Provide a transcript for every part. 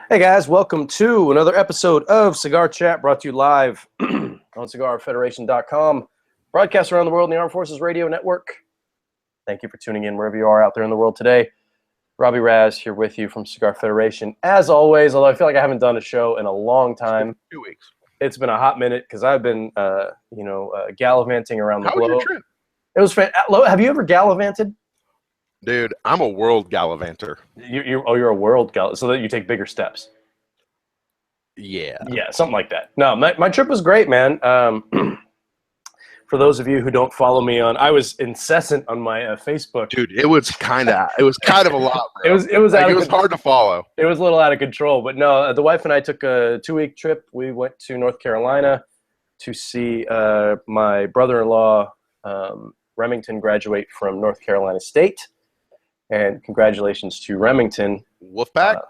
Hey guys, welcome to another episode of Cigar Chat, brought to you live on CigarFederation.com, broadcast around the world in the Armed Forces Radio Network. Thank you for tuning in wherever you are out there in the world today. Robbie Raz here with you from Cigar Federation. As always, although I feel like I haven't done a show in a long time. 2 weeks. It's been a hot minute because I've been, gallivanting around the How globe. was your trip? It was fantastic. Have you ever gallivanted? Dude, I'm a world gallivanter. You're a world gall, so that you take bigger steps. Yeah. Yeah, something like that. No, my trip was great, man. For those of you who don't follow me I was incessant on my Facebook. Dude, it was kind of a lot, bro. It was hard to follow. It was a little out of control, but no, the wife and I took a 2-week trip. We went to North Carolina to see my brother-in-law, Remington, graduate from North Carolina State. And congratulations to Remington. Wolfpack?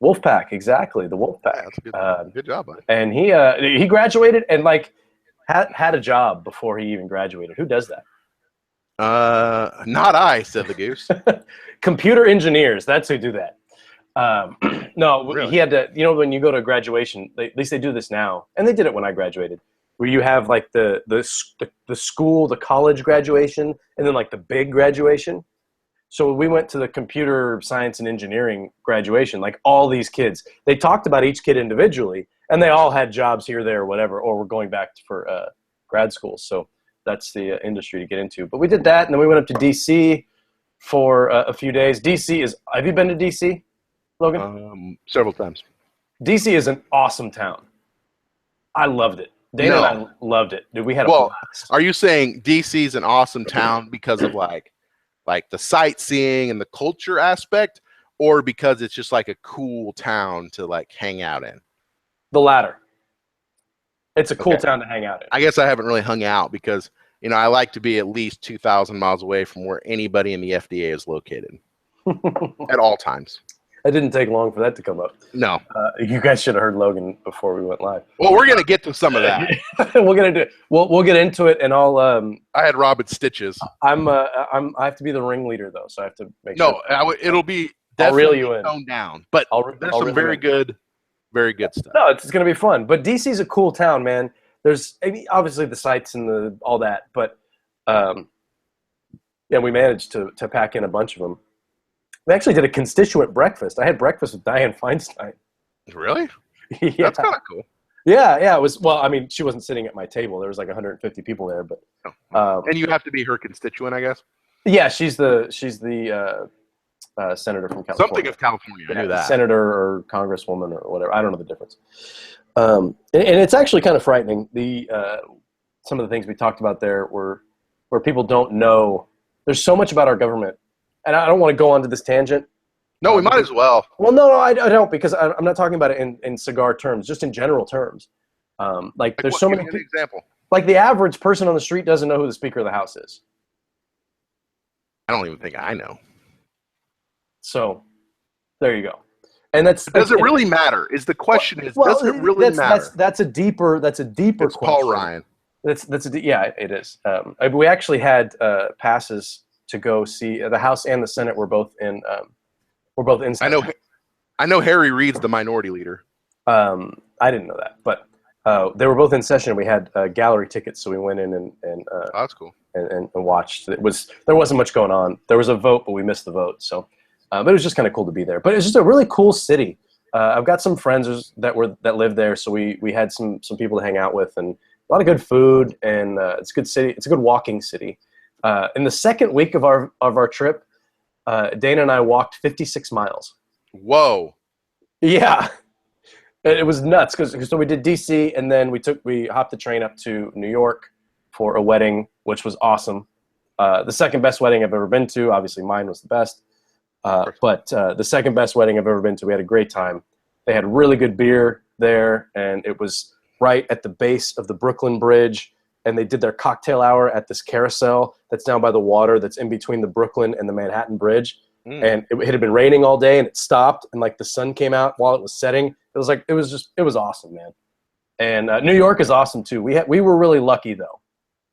Wolfpack, exactly, the Wolfpack. Yeah, good job, buddy. And he graduated and had a job before he even graduated. Who does that? Not I, said the goose. Computer engineers, that's who do that. No, Really? He had to. You know, when you go to graduation, at least they do this now, and they did it when I graduated, where you have like the school, the college graduation, and then like the big graduation. So we went to the computer science and engineering graduation, like all these kids. They talked about each kid individually, and they all had jobs here, there, or whatever, or were going back for grad school. So that's the industry to get into. But we did that, and then we went up to D.C. for a few days. Have you been to D.C., Logan? Several times. D.C. is an awesome town. I loved it. Dana and I loved it. Dude, we had a blast. Are you saying D.C. is an awesome town because of like the sightseeing and the culture aspect, or because it's just like a cool town to like hang out in? The latter. It's a cool town to hang out in. I guess I haven't really hung out because, you know, I like to be at least 2,000 miles away from where anybody in the FDA is located at all times. It didn't take long for that to come up. No. You guys should have heard Logan before we went live. Well, we're going to get to some of that. We'll get into it, and I'll. I had Rob at stitches. I have to be the ringleader though, so I have to make sure. No, it'll be I'll reel definitely you in. toned down, but there's I'll some very good stuff. No, it's going to be fun. But DC's a cool town, man. There's obviously the sights and all that, but we managed to pack in a bunch of them. We actually did a constituent breakfast. I had breakfast with Dianne Feinstein. Really? Yeah. That's kind of cool. Yeah. It was. Well, I mean, she wasn't sitting at my table. There was like 150 people there, but. And you have to be her constituent, I guess. Yeah, she's the senator from California. Something of California. I knew that. Senator or congresswoman or whatever. I don't know the difference. And it's actually kind of frightening. Some of the things we talked about there were where people don't know. There's so much about our government. And I don't want to go onto this tangent. No, we might as well. Well, no, I don't, because I'm not talking about it in cigar terms, just in general terms. There's so many people. Give me an example. Like the average person on the street doesn't know who the Speaker of the House is. I don't even think I know. So, there you go. And does it really matter? Is the question does it really matter? That's a deeper it's question. Paul Ryan. Yeah, it is. We actually had passes to go see the House and the Senate were both in. We're both in. I know Harry Reid's the minority leader. I didn't know that, but they were both in session. We had gallery tickets, so we went in and oh, that's cool. And watched. There wasn't much going on. There was a vote, but we missed the vote. So, but it was just kind of cool to be there. But it's just a really cool city. I've got some friends that live there, so we had some people to hang out with, and a lot of good food, and it's a good city. It's a good walking city. In the second week of our trip, Dana and I walked 56 miles. Whoa. Yeah. It was nuts because we did DC, and then we hopped the train up to New York for a wedding, which was awesome. The second best wedding I've ever been to. Obviously, mine was the best. But the second best wedding I've ever been to. We had a great time. They had really good beer there, and it was right at the base of the Brooklyn Bridge. And they did their cocktail hour at this carousel that's down by the water that's in between the Brooklyn and the Manhattan Bridge. And it had been raining all day, and it stopped, and like the sun came out while it was setting. It was awesome, man. And New York is awesome too. We were really lucky though.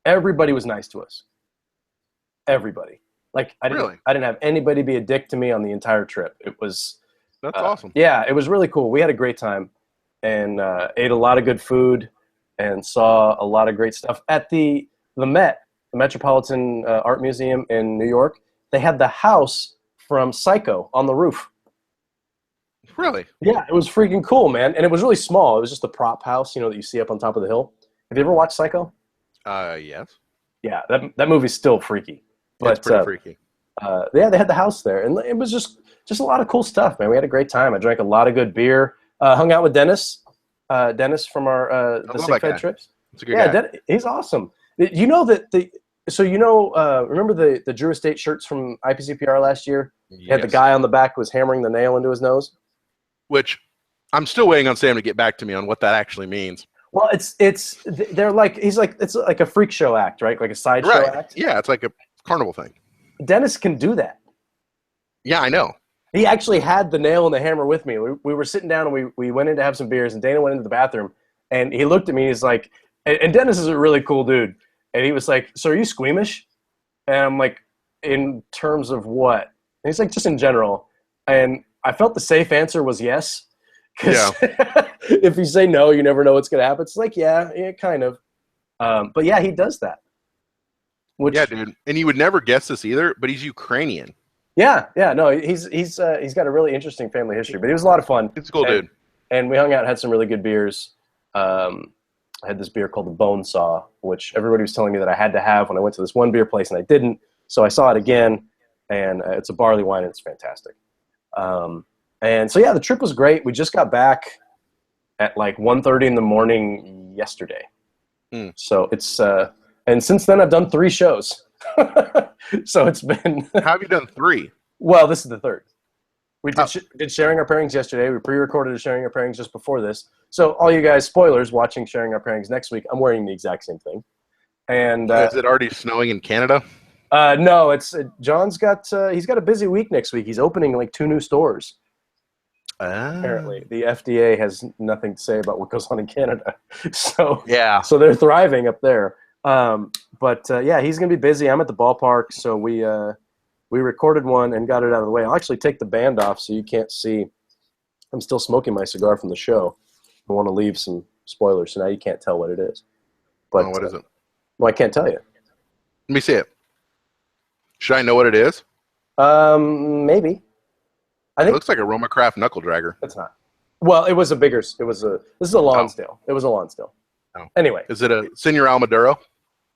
Everybody was nice to us. Everybody. Like I didn't have anybody be a dick to me on the entire trip. It was That's awesome. Yeah, it was really cool. We had a great time and ate a lot of good food and saw a lot of great stuff at the Met, the Metropolitan Art Museum in New York. They had the house from Psycho on the roof. Really? Yeah, it was freaking cool, man. And it was really small. It was just a prop house, you know, that you see up on top of the hill. Have you ever watched Psycho? Yes. Yeah, that movie's still freaky. But, it's pretty freaky. yeah, they had the house there, and it was just a lot of cool stuff, man. We had a great time. I drank a lot of good beer. Hung out with Dennis, Dennis from our the Sig Fed trips. That's a good guy. He's awesome. You know remember the Drew Estate shirts from IPCPR last year? Yes. Had the guy on the back who was hammering the nail into his nose. Which I'm still waiting on Sam to get back to me on what that actually means. Well, they're like it's like a freak show act, right? Like a sideshow act. Yeah, it's like a carnival thing. Dennis can do that. Yeah, I know. He actually had the nail and the hammer with me. We were sitting down and we went in to have some beers, and Dana went into the bathroom, and he looked at me. He's like, and Dennis is a really cool dude, and he was like, "So are you squeamish?" And I'm like, "In terms of what?" And he's like, "Just in general." And I felt the safe answer was yes. Yeah. If you say no, you never know what's going to happen. It's like, yeah, kind of. But yeah, he does that. Yeah, dude. And you would never guess this either, but he's Ukrainian. Yeah. No, he's got a really interesting family history, but he was a lot of fun. It's a cool dude. And we hung out, had some really good beers. I had this beer called the Bone Saw, which everybody was telling me that I had to have when I went to this one beer place, and I didn't. So I saw it again, and it's a barley wine, and it's fantastic. And so, yeah, the trip was great. We just got back at like 1:30 in the morning yesterday. So it's and since then I've done 3 shows. So it's been How have you done 3? Well, this is the 3rd. We did Sharing Our Pairings yesterday. We pre-recorded a Sharing Our Pairings just before this. So all you guys, spoilers, watching Sharing Our Pairings next week, I'm wearing the exact same thing. And is it already snowing in Canada? No, John's got he's got a busy week next week. He's opening like 2 new stores. Apparently, the FDA has nothing to say about what goes on in Canada. So yeah, so they're thriving up there. But yeah, he's gonna be busy. I'm at the ballpark, so we recorded one and got it out of the way. I'll actually take the band off so you can't see. I'm still smoking my cigar from the show. I want to leave some spoilers, so now you can't tell what it is. But what is it? Well, I can't tell you. Let me see it. Should I know what it is? Maybe. I think it looks like a Roma Craft knuckle dragger. It's not. Well, this is a Lonsdale. Oh. It was a Lonsdale. Oh. Anyway. Is it a Senor Almaduro?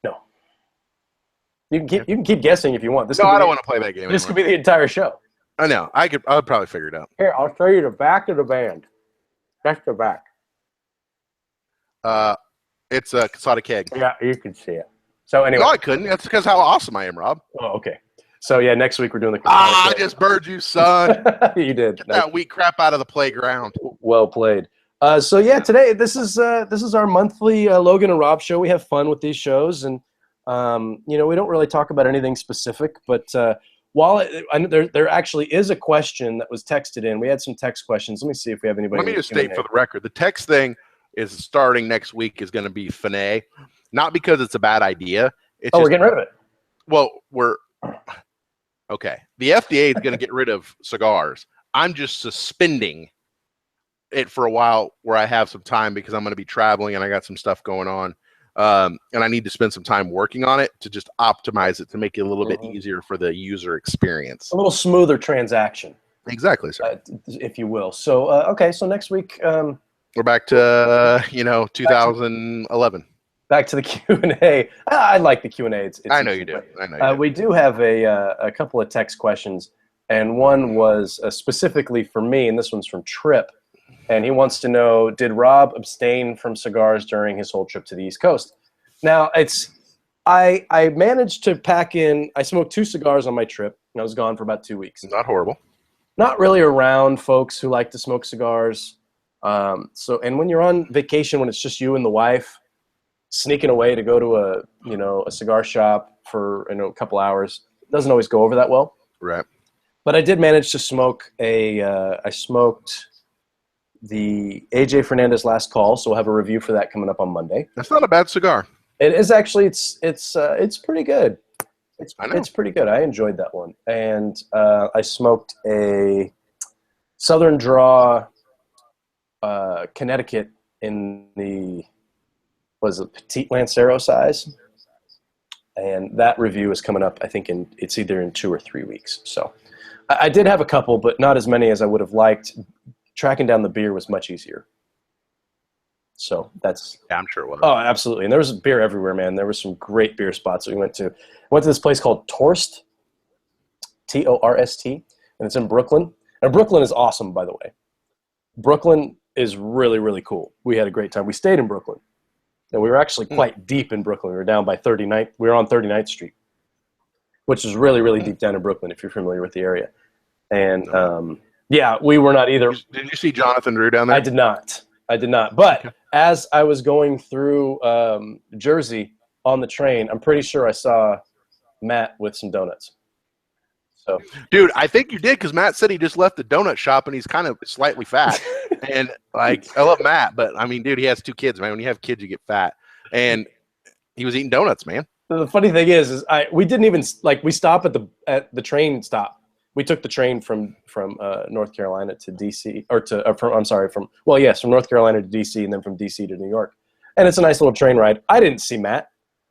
No. You can keep guessing if you want. I don't want to play that game. This could be the entire show. I know. I would probably figure it out. Here, I'll show you the back of the band. That's the back. It's a Casada keg. Yeah, you can see it. So anyway. No, I couldn't. That's because how awesome I am, Rob. Oh, okay. So yeah, next week we're doing the. I just bird you, son. You did. Get that weak crap out of the playground. Well played. So yeah, today this is our monthly Logan and Rob show. We have fun with these shows, and we don't really talk about anything specific. But while there actually is a question that was texted in, we had some text questions. Let me see if we have anybody. Let me just state for the record: the text thing is starting next week. Is going to be finay, not because it's a bad idea. It's we're getting rid of it. Well, okay. The FDA is going to get rid of cigars. I'm just suspending it for a while where I have some time because I'm going to be traveling and I got some stuff going on. And I need to spend some time working on it to just optimize it to make it a little bit easier for the user experience. A little smoother transaction. Exactly, sir. If you will. So, okay. So next week. We're back to, 2011. Back to the Q&A. I like the Q&A. I know you do. We do have a couple of text questions, and one was specifically for me, and this one's from Trip, and he wants to know, did Rob abstain from cigars during his whole trip to the East Coast? Now, I managed to pack in, I smoked 2 cigars on my trip, and I was gone for about 2 weeks. Not horrible. Not really around folks who like to smoke cigars. And when you're on vacation, when it's just you and the wife, sneaking away to go to a cigar shop for a couple hours doesn't always go over that well. Right. But I did manage to smoke I smoked the AJ Fernandez Last Call, so we'll have a review for that coming up on Monday. That's not a bad cigar. It is actually. It's pretty good. It's pretty good. I enjoyed that one, and I smoked a Southern Draw, Connecticut in the was it Petite Lancero size, and that review is coming up. I think it's either in 2 or 3 weeks. So I did have a couple, but not as many as I would have liked. Tracking down the beer was much easier. So that's I'm sure it was. Oh, absolutely. And there was beer everywhere, man. There were some great beer spots that we went to. I went to this place called Torst, Torst, and it's in Brooklyn. And Brooklyn is awesome, by the way. Brooklyn is really, really cool. We had a great time. We stayed in Brooklyn. And we were actually quite deep in Brooklyn. We were down by 39th. We were on 39th Street, which is really, really deep down in Brooklyn, if you're familiar with the area. And, yeah, we were not either. Did you see Jonathan Drew down there? I did not. But as I was going through Jersey on the train, I'm pretty sure I saw Matt with some donuts. So, dude, I think you did because Matt said he just left the donut shop and he's kind of slightly fat. And like, I love Matt, but I mean, dude, he has 2 kids, man. When you have kids, you get fat. And he was eating donuts, man. The funny thing is we didn't even we stop at the train stop. We took the train from North Carolina to DC, from North Carolina to DC, and then from DC to New York. And it's a nice little train ride. I didn't see Matt.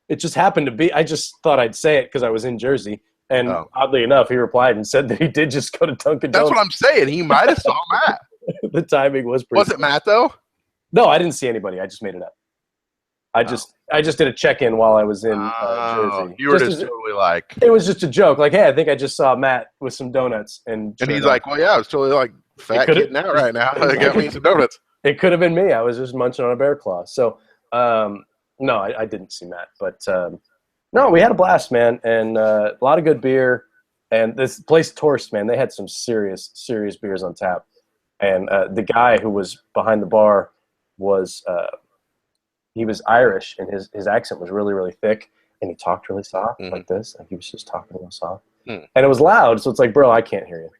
It just happened to be. I just thought I'd say it because I was in Jersey. And oddly enough, he replied and said that he did just go to Dunkin' Donuts. That's what I'm saying. He might have saw Matt. The timing was pretty. Was it Matt though? No, I didn't see anybody. I just made it up. I just did a check-in while I was in Jersey. You were just totally like. It was just a joke. Like, hey, I think I just saw Matt with some donuts, and he's like, well, yeah, I was totally like fat kid now right now. I got me some donuts. It could have been me. I was just munching on a bear claw. So, no, I didn't see Matt, but no, we had a blast, man, and a lot of good beer. And this place, Torst, man, they had some serious beers on tap. And the guy who was behind the bar was he was Irish, and his accent was really, really thick, and he talked really soft like this, and he was just talking real soft. And it was loud, so it's like, bro, I can't hear you.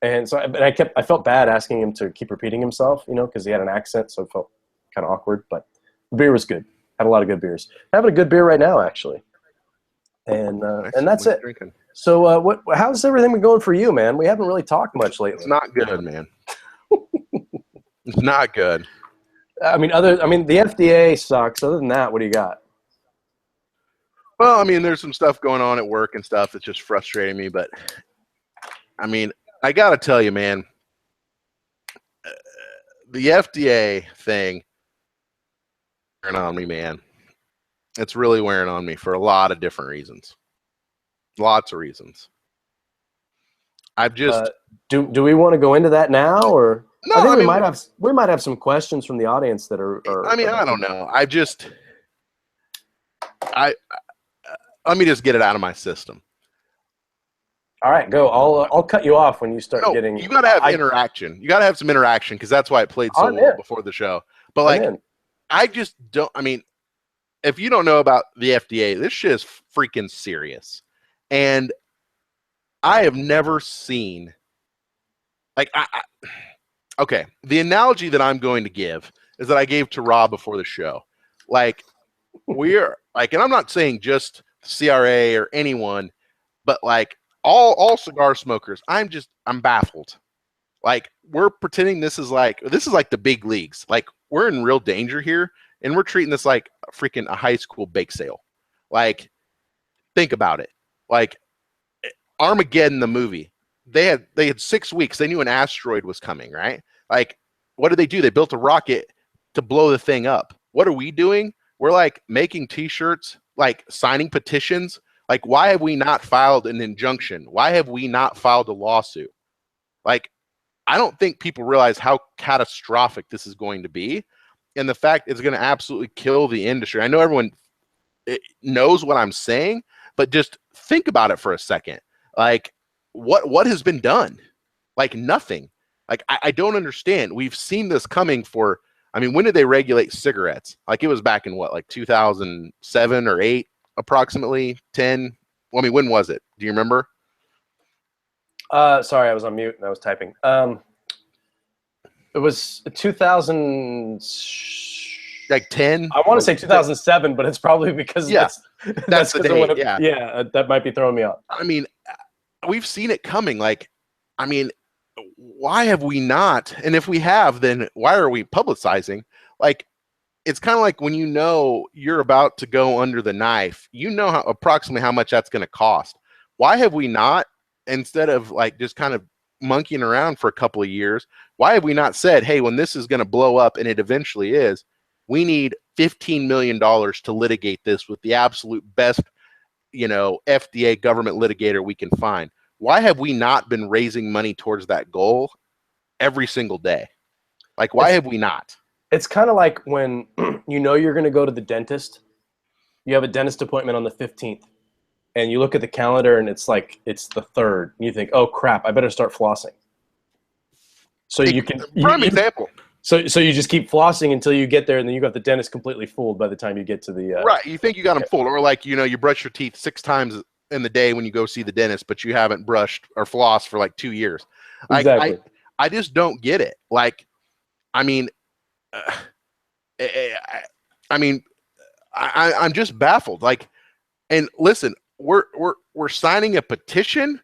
And so I felt bad asking him to keep repeating himself, because he had an accent, so it felt kind of awkward. But the beer was good. Had a lot of good beers. Having a good beer right now, actually. And that's it. Drinking. So how's everything been going for you, man? We haven't really talked much lately. It's not good, man. It's not good. I mean, the FDA sucks. Other than that, what do you got? Well, I mean, there's some stuff going on at work and stuff that's just frustrating me. But, I mean, I got to tell you, man, the FDA thing wearing on me, man. It's really wearing on me for a lot of different reasons. Lots of reasons. I've just do we want to go into that now, or no? I think we might have some questions from the audience that are I mean, I don't know. Let me just get it out of my system. All right, go. I'll cut you off when you start getting. You got to have interaction. You got to have some interaction because that's why it played so well before the show. But I just don't. I mean, if you don't know about the FDA, this shit is freaking serious. And I have never seen, okay, the analogy that I'm going to give is that I gave to Rob before the show. And I'm not saying just CRA or anyone, but all cigar smokers, I'm baffled. We're pretending this is like the big leagues. We're in real danger here, and we're treating this like freaking a high school bake sale. Think about it. Armageddon, the movie, they had 6 weeks. They knew an asteroid was coming, right? What did they do? They built a rocket to blow the thing up. What are we doing? We're making t-shirts, signing petitions. Why have we not filed an injunction? Why have we not filed a lawsuit? I don't think people realize how catastrophic this is going to be. And the fact it's going to absolutely kill the industry. I know everyone knows what I'm saying, but just think about it for a second. What has been done? Nothing. I don't understand. We've seen this coming for, when did they regulate cigarettes? It was back in 2007 or 8, approximately 10. When was it? Do you remember? Sorry, I was on mute and I was typing. It was 2000. 10. I want to say 2007, but it's probably because that's the date. That might be throwing me off. We've seen it coming. why have we not? And if we have, then why are we publicizing? Like, it's kind of like when you know you're about to go under the knife, you know approximately how much that's going to cost. Why have we not, instead of like just kind of monkeying around for a couple of years, why have we not said, hey, when this is going to blow up, and it eventually is, we need $15 million to litigate this with the absolute best, FDA government litigator we can find? Why have we not been raising money towards that goal every single day? Like, why have we not? It's kind of like when you're going to go to the dentist. You have a dentist appointment on the 15th, and you look at the calendar, and it's like it's the 3rd. And you think, oh, crap, I better start flossing. So you can – prime example. So you just keep flossing until you get there, and then you got the dentist completely fooled by the time you get to the right. You think you got them fooled, or like you brush your teeth 6 times in the day when you go see the dentist, but you haven't brushed or flossed for like 2 years. Exactly. I just don't get it. Like, I mean, I'm just baffled. Like, and listen, we're signing a petition,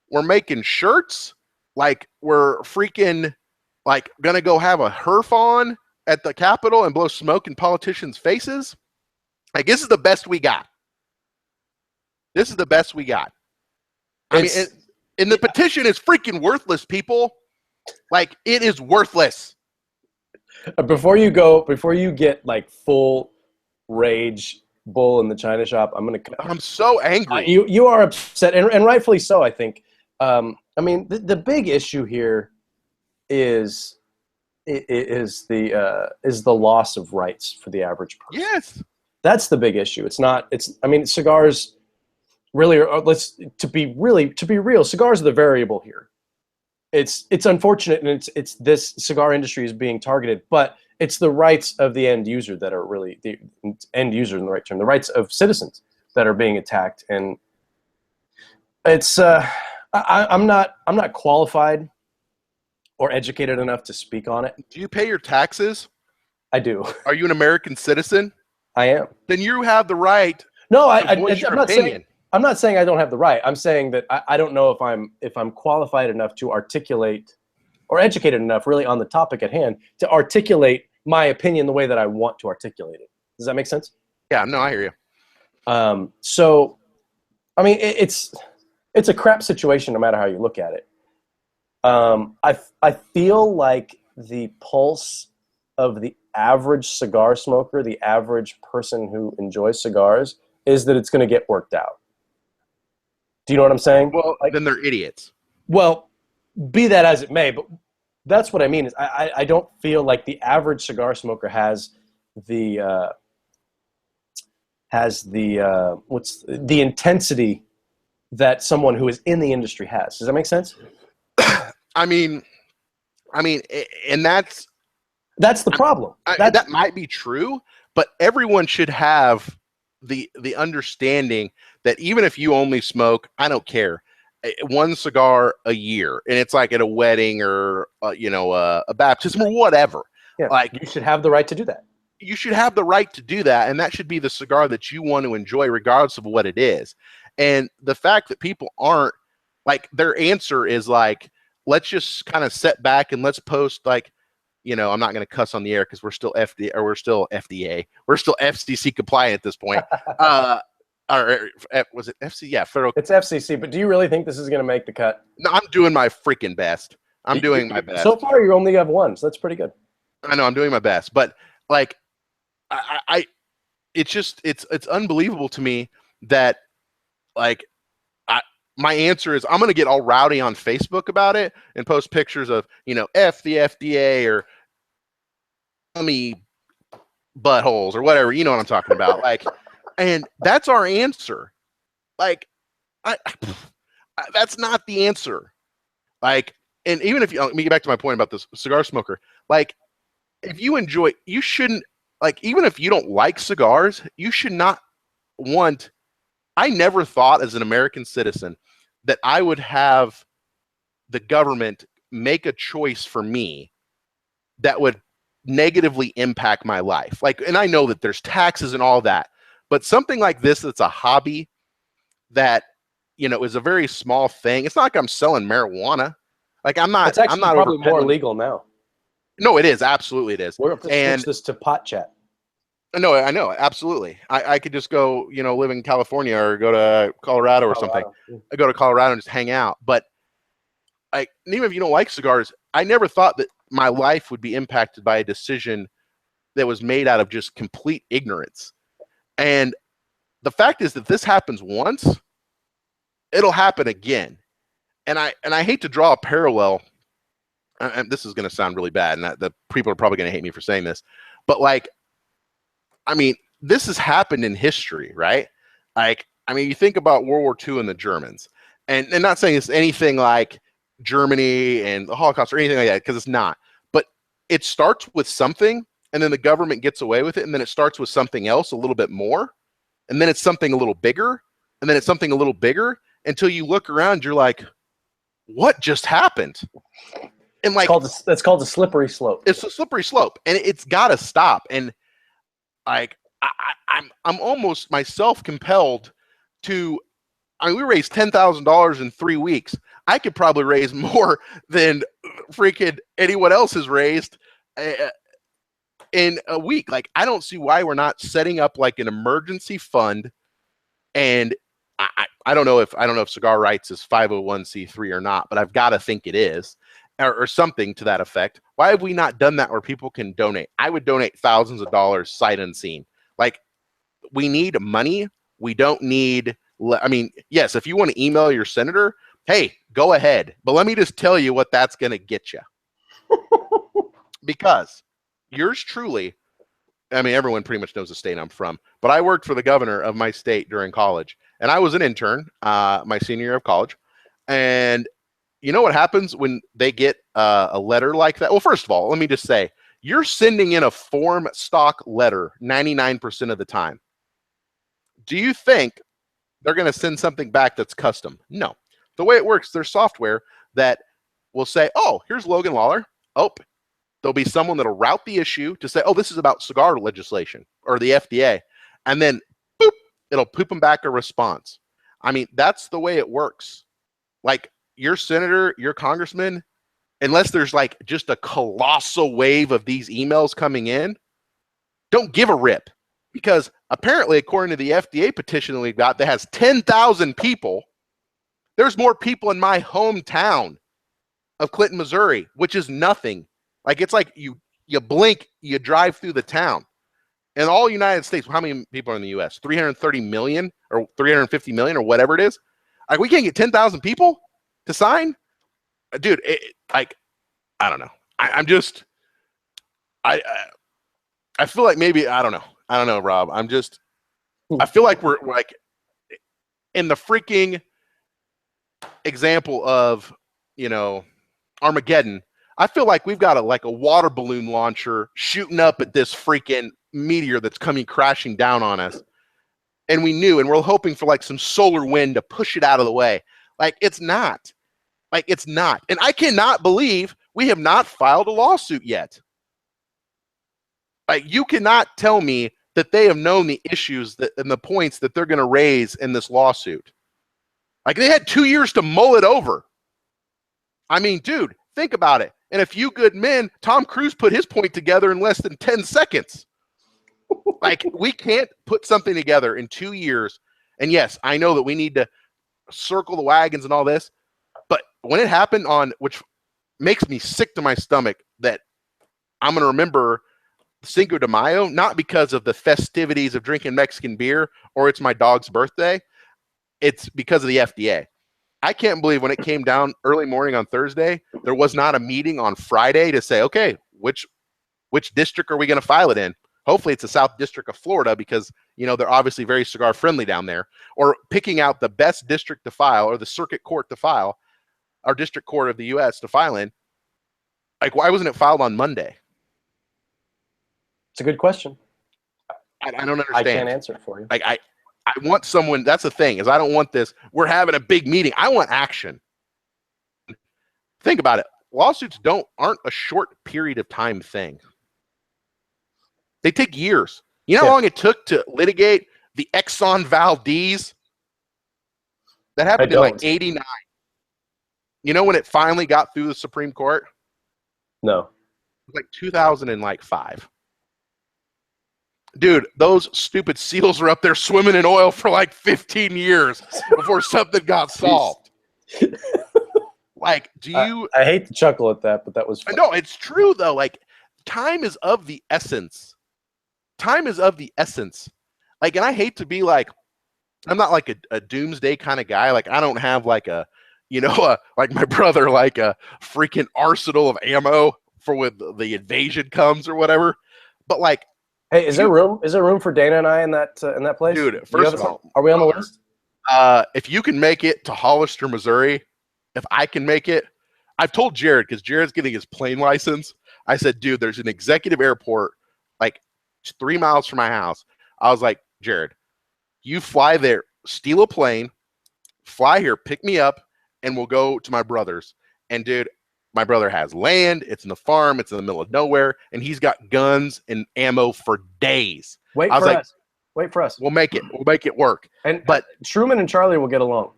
we're making shirts, like we're freaking. Like, gonna go have a herf on at the Capitol and blow smoke in politicians' faces? Like, this is the best we got. This is the best we got. I mean, and the petition is freaking worthless, people. Like, it is worthless. Before you get like full rage bull in the China shop, I'm so angry. You are upset, and rightfully so, I think. I mean, the big issue here is the loss of rights for the average person. Yes, that's the big issue. I mean, cigars really are. To be real, cigars are the variable here. It's unfortunate, and it's this cigar industry is being targeted, but it's the rights of the end user that are really the end user in the right term, the rights of citizens that are being attacked, and it's I'm not qualified or educated enough to speak on it. Do you pay your taxes? I do. Are you an American citizen? I am. Then you have the right. No, I'm not saying I don't have the right. I'm saying that I don't know if I'm qualified enough to articulate, or educated enough really on the topic at hand to articulate my opinion the way that I want to articulate it. Does that make sense? Yeah, no, I hear you. So, I mean, it's a crap situation no matter how you look at it. I feel like the pulse of the average cigar smoker, the average person who enjoys cigars, is that it's going to get worked out. Do you know what I'm saying? Well, then they're idiots. Well, be that as it may, but that's what I mean. Is I don't feel like the average cigar smoker has the intensity that someone who is in the industry has. Does that make sense? I mean, and that's the problem. That might be true, but everyone should have the understanding that even if you only smoke, I don't care, 1 cigar a year, and it's like at a wedding or a baptism or whatever. Yeah, like, you should have the right to do that. You should have the right to do that, and that should be the cigar that you want to enjoy, regardless of what it is. And the fact that people aren't, like, their answer is like, let's just kind of sit back and let's post, like, I'm not going to cuss on the air because we're still FDA, or we're still FCC compliant at this point. Or was it FC? Yeah, federal. It's FCC. But do you really think this is going to make the cut? No, I'm doing my freaking best. I'm doing my best. So far, you only have 1, so that's pretty good. I know I'm doing my best, but like, it's unbelievable to me that, like, my answer is I'm going to get all rowdy on Facebook about it and post pictures of, F the FDA or me buttholes or whatever. You know what I'm talking about? Like, and that's our answer. Like, that's not the answer. Like, and even if let me get back to my point about this cigar smoker. Like, if you enjoy, you shouldn't, like, even if you don't like cigars, you should not want. I never thought as an American citizen that I would have the government make a choice for me that would negatively impact my life. Like, and I know that there's taxes and all that, but something like this, that's a hobby that, is a very small thing. It's not like I'm selling marijuana. Like It's I'm actually not over probably more peddling. legal now. No, it is. Absolutely it is. We're going to And switch this to pot chat. no, I know. Absolutely. I could just go, live in California or go to Colorado or something. I go to Colorado and just hang out. But even if you don't like cigars, I never thought that my life would be impacted by a decision that was made out of just complete ignorance. And the fact is that this happens once, it'll happen again. And I hate to draw a parallel. And this is going to sound really bad, and the people are probably going to hate me for saying this, but this has happened in history, right? You think about World War II and the Germans, and not saying it's anything like Germany and the Holocaust or anything like that, because it's not. But it starts with something, and then the government gets away with it, and then it starts with something else a little bit more, and then it's something a little bigger, and then it's something a little bigger, until you look around, you're like, what just happened? And that's called a slippery slope. It's a slippery slope, and it's got to stop. And I'm almost myself compelled to. We raised $10,000 in 3 weeks. I could probably raise more than freaking anyone else has raised in a week. I don't see why we're not setting up an emergency fund. And I don't know if Cigar Rights is 501c3 or not, but I've got to think it is. Or something to that effect. Why have we not done that where people can donate? I would donate thousands of dollars sight unseen. We need money. We don't need, yes, if you want to email your senator, hey, go ahead. But let me just tell you what that's going to get you. Because yours truly, everyone pretty much knows the state I'm from, but I worked for the governor of my state during college. And I was an intern my senior year of college. And you know what happens when they get a letter like that? Well, first of all, let me just say, you're sending in a form stock letter 99% of the time. Do you think they're going to send something back that's custom? No. The way it works, there's software that will say, oh, here's Logan Lawler. Oh, there'll be someone that'll route the issue to say, oh, this is about cigar legislation or the FDA. And then, boop, it'll poop them back a response. That's the way it works. Your senator, your congressman, unless there's just a colossal wave of these emails coming in, don't give a rip. Because apparently, according to the FDA petition that we've got that has 10,000 people, there's more people in my hometown of Clinton, Missouri, which is nothing. It's you blink, you drive through the town. In all United States, how many people are in the U.S.? 330 million or 350 million or whatever it is. We can't get 10,000 people to sign, dude. I don't know. I feel like maybe I don't know, Rob. I feel like we're in the freaking example of Armageddon. I feel like we've got a water balloon launcher shooting up at this freaking meteor that's coming crashing down on us, and we're hoping for some solar wind to push it out of the way. It's not. It's not. And I cannot believe we have not filed a lawsuit yet. You cannot tell me that they have known the issues and the points that they're going to raise in this lawsuit. They had 2 years to mull it over. Dude, think about it. In A Few Good Men, Tom Cruise put his point together in less than 10 seconds. We can't put something together in 2 years. And yes, I know that we need to circle the wagons and all this. But when it happened which makes me sick to my stomach, that I'm going to remember Cinco de Mayo, not because of the festivities of drinking Mexican beer or it's my dog's birthday. It's because of the FDA. I can't believe when it came down early morning on Thursday, there was not a meeting on Friday to say, okay, which district are we going to file it in? Hopefully it's the South District of Florida because, they're obviously very cigar friendly down there, or picking out the best district to file or the circuit court to file, our district court of the U.S. to file in. Why wasn't it filed on Monday? It's a good question. I don't understand. I can't answer it for you. I want someone. That's the thing, is I don't want this. We're having a big meeting. I want action. Think about it. Lawsuits aren't a short period of time thing. They take years. You know how long it took to litigate the Exxon Valdez? That happened in 89. You know when it finally got through the Supreme Court? No. It was like 2005. Dude, those stupid seals were up there swimming in oil for like 15 years before something got solved. Like, do you... I hate to chuckle at that, but that was funny. No, it's true, though. Like, time is of the essence. Time is of the essence. Like, and I hate to be like, I'm not like a doomsday kind of guy. Like, I don't have like a, you know, like my brother, like a freaking arsenal of ammo for when the invasion comes or whatever. But like, hey, is there room? Is there room for Dana and I in that place? dude, first of all, are we on the list? If you can make it to Hollister, Missouri, if I can make it, I've told Jared, because Jared's getting his plane license. I said, dude, there's an executive airport like 3 miles from my house. I was like, Jared, you fly there, steal a plane, fly here, pick me up, and we'll go to my brother's. And dude, my brother has land. It's in the farm. It's in the middle of nowhere. And he's got guns and ammo for days. Wait for us. We'll make it. We'll make it work. But Truman and Charlie will get along.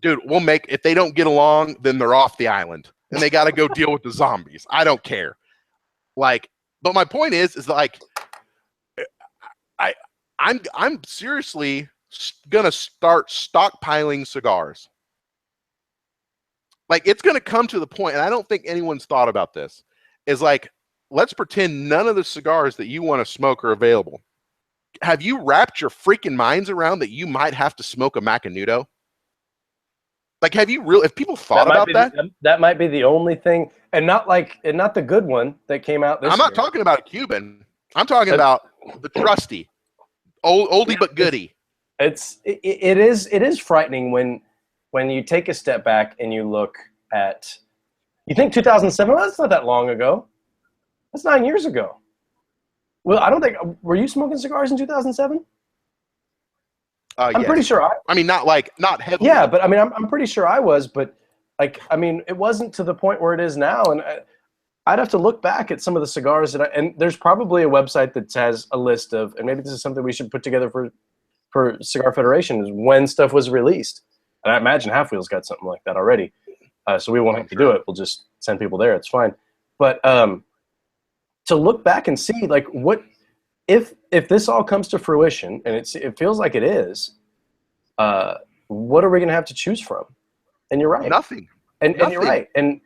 Dude, if they don't get along, then they're off the island. And they got to go deal with the zombies. I don't care. Like, but my point is like, I'm seriously gonna start stockpiling cigars. Like, it's gonna come to the point, and I don't think anyone's thought about this, is like, let's pretend none of the cigars that you want to smoke are available. Have you wrapped your freaking minds around that you might have to smoke a Macanudo? Like, have you really? If people thought about that, that might be the only thing, and not the good one that came out this year. I'm not talking about a Cuban. I'm talking about the trusty, oldie but goodie. It is frightening when you take a step back and you look at. You think 2007? Well, that's not that long ago. That's 9 years ago. Well, I don't think. Were you smoking cigars in 2007? I'm pretty sure. I mean, not heavily. Yeah, but I mean, I'm pretty sure I was. But like, I mean, it wasn't to the point where it is now, and I'd have to look back at some of the cigars and there's probably a website that has a list of, and maybe this is something we should put together for Cigar Federation, is when stuff was released. And I imagine Half Wheel's got something like that already. So we won't have to do it. We'll just send people there. It's fine. But to look back and see, like, what if this all comes to fruition, and it feels like it is, what are we going to have to choose from? And you're right. Nothing. And you're right. And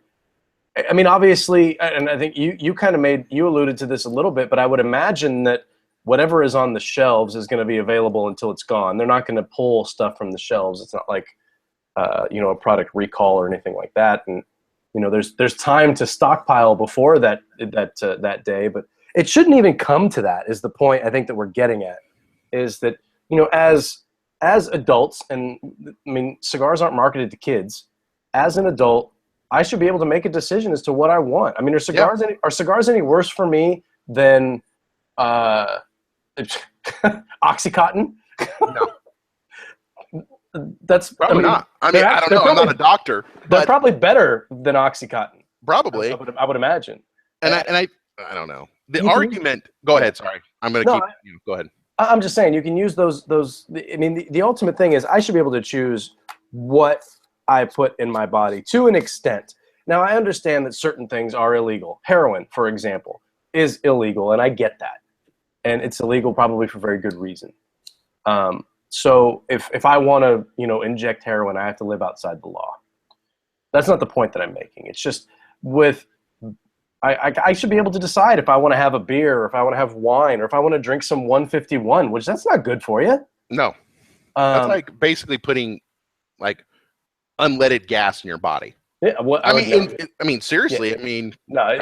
I mean, obviously, and I think you kind of alluded to this a little bit, but I would imagine that whatever is on the shelves is going to be available until it's gone. They're not going to pull stuff from the shelves. It's not like, a product recall or anything like that. And, there's time to stockpile before that day, but it shouldn't even come to that, is the point I think that we're getting at, is that, as adults, and I mean, cigars aren't marketed to kids. As an adult, I should be able to make a decision as to what I want. I mean, are cigars any worse for me than Oxycontin? No. That's probably not. I mean, I don't know. I'm not a doctor. But they're probably better than Oxycontin. Probably. I would imagine. And I don't know. The argument. Go ahead. Sorry. I'm going to keep. Go ahead. I'm just saying, you can use those. I mean, the ultimate thing is I should be able to choose what I put in my body to an extent. Now, I understand that certain things are illegal. Heroin, for example, is illegal, and I get that. And it's illegal probably for very good reason. So if I want to, inject heroin, I have to live outside the law. That's not the point that I'm making. It's just I should be able to decide if I want to have a beer, or if I want to have wine, or if I want to drink some 151, which that's not good for you. No. That's like basically putting like unleaded gas in your body. Yeah. Well, I mean, seriously. Yeah. I mean, no,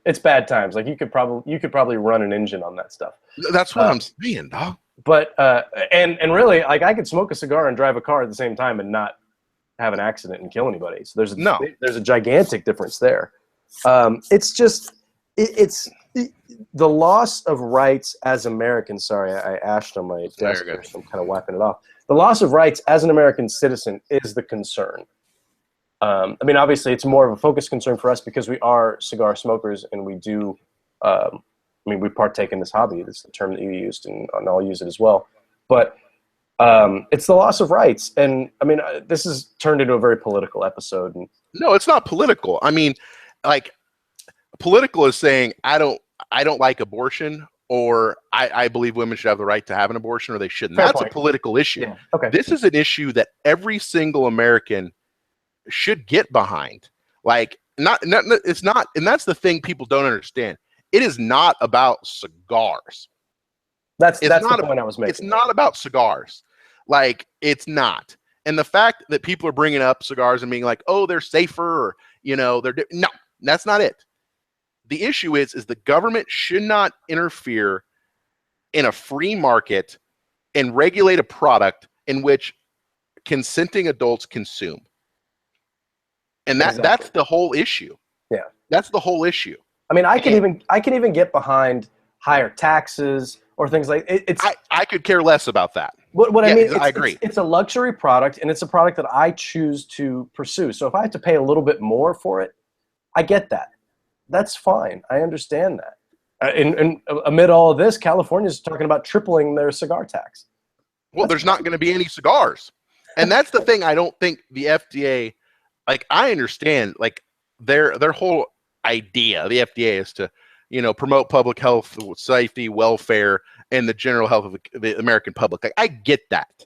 it's bad times. Like you could probably run an engine on that stuff. That's what I'm saying, dog. But and really, like, I could smoke a cigar and drive a car at the same time and not have an accident and kill anybody. So there's a gigantic difference there. It's just it's the loss of rights as Americans. Sorry, I ashed on my desk here, so I'm kind of wiping it off. The loss of rights as an American citizen is the concern. I mean, obviously, it's more of a focus concern for us because we are cigar smokers, and we do. We partake in this hobby. That's the term that you used, and I'll use it as well. But It's the loss of rights, and I mean, this has turned into a very political episode. And No, it's not political. I mean, like, political is saying I don't like abortion, or I believe women should have the right to have an abortion, or they shouldn't. fair That's point. a political issue. Yeah. Okay. This is an issue that every single American should get behind. Like, it's not, and that's the thing people don't understand. It is not about cigars. That's It's the not point I was making. It's not about cigars. Like, it's not. And the fact that people are bringing up cigars and being like, "Oh, they're safer," or, no, that's not it. The issue is the government should not interfere in a free market and regulate a product in which consenting adults consume. And that's the whole issue. Yeah. That's the whole issue. I mean, I can even get behind higher taxes or things like it's. I could care less about that. What I mean, I agree. It's a luxury product, and it's a product that I choose to pursue. So if I have to pay a little bit more for it, I get that. That's fine. I understand that. And amid all of this, California's talking about tripling their cigar tax. Well, there's not going to be any cigars. And that's the thing I don't think the FDA, like, I understand, like, their whole idea, the FDA, is to, promote public health, safety, welfare, and the general health of the American public. Like, I get that.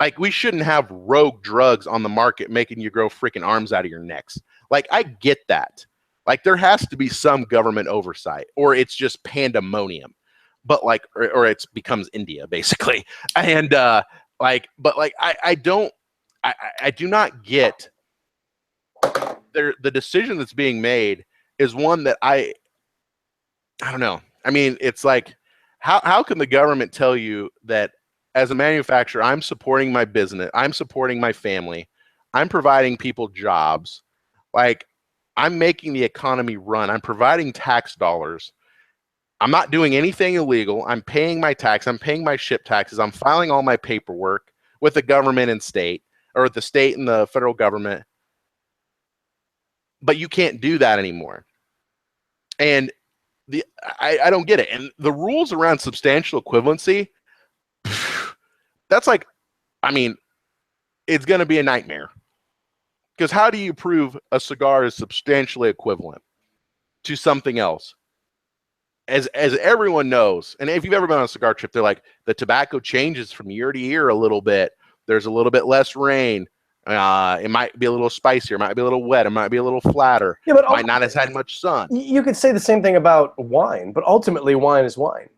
Like, we shouldn't have rogue drugs on the market making you grow freaking arms out of your necks. Like, I get that. Like, there has to be some government oversight, or it's just pandemonium. But like, or it becomes India basically. And I do not get the decision that's being made is one that I don't know. I mean, it's like, how can the government tell you that as a manufacturer, I'm supporting my business, I'm supporting my family, I'm providing people jobs, like, I'm making the economy run, I'm providing tax dollars, I'm not doing anything illegal, I'm paying my tax, I'm paying my ship taxes, I'm filing all my paperwork with the government and state, or with the state and the federal government, but you can't do that anymore. And I don't get it. And the rules around substantial equivalency, that's like, I mean, it's going to be a nightmare. Because how do you prove a cigar is substantially equivalent to something else? As everyone knows, and if you've ever been on a cigar trip, they're like, the tobacco changes from year to year a little bit. There's a little bit less rain. It might be a little spicier. It might be a little wet. It might be a little flatter. Yeah, but might not have had much sun. You could say the same thing about wine, but ultimately wine is wine.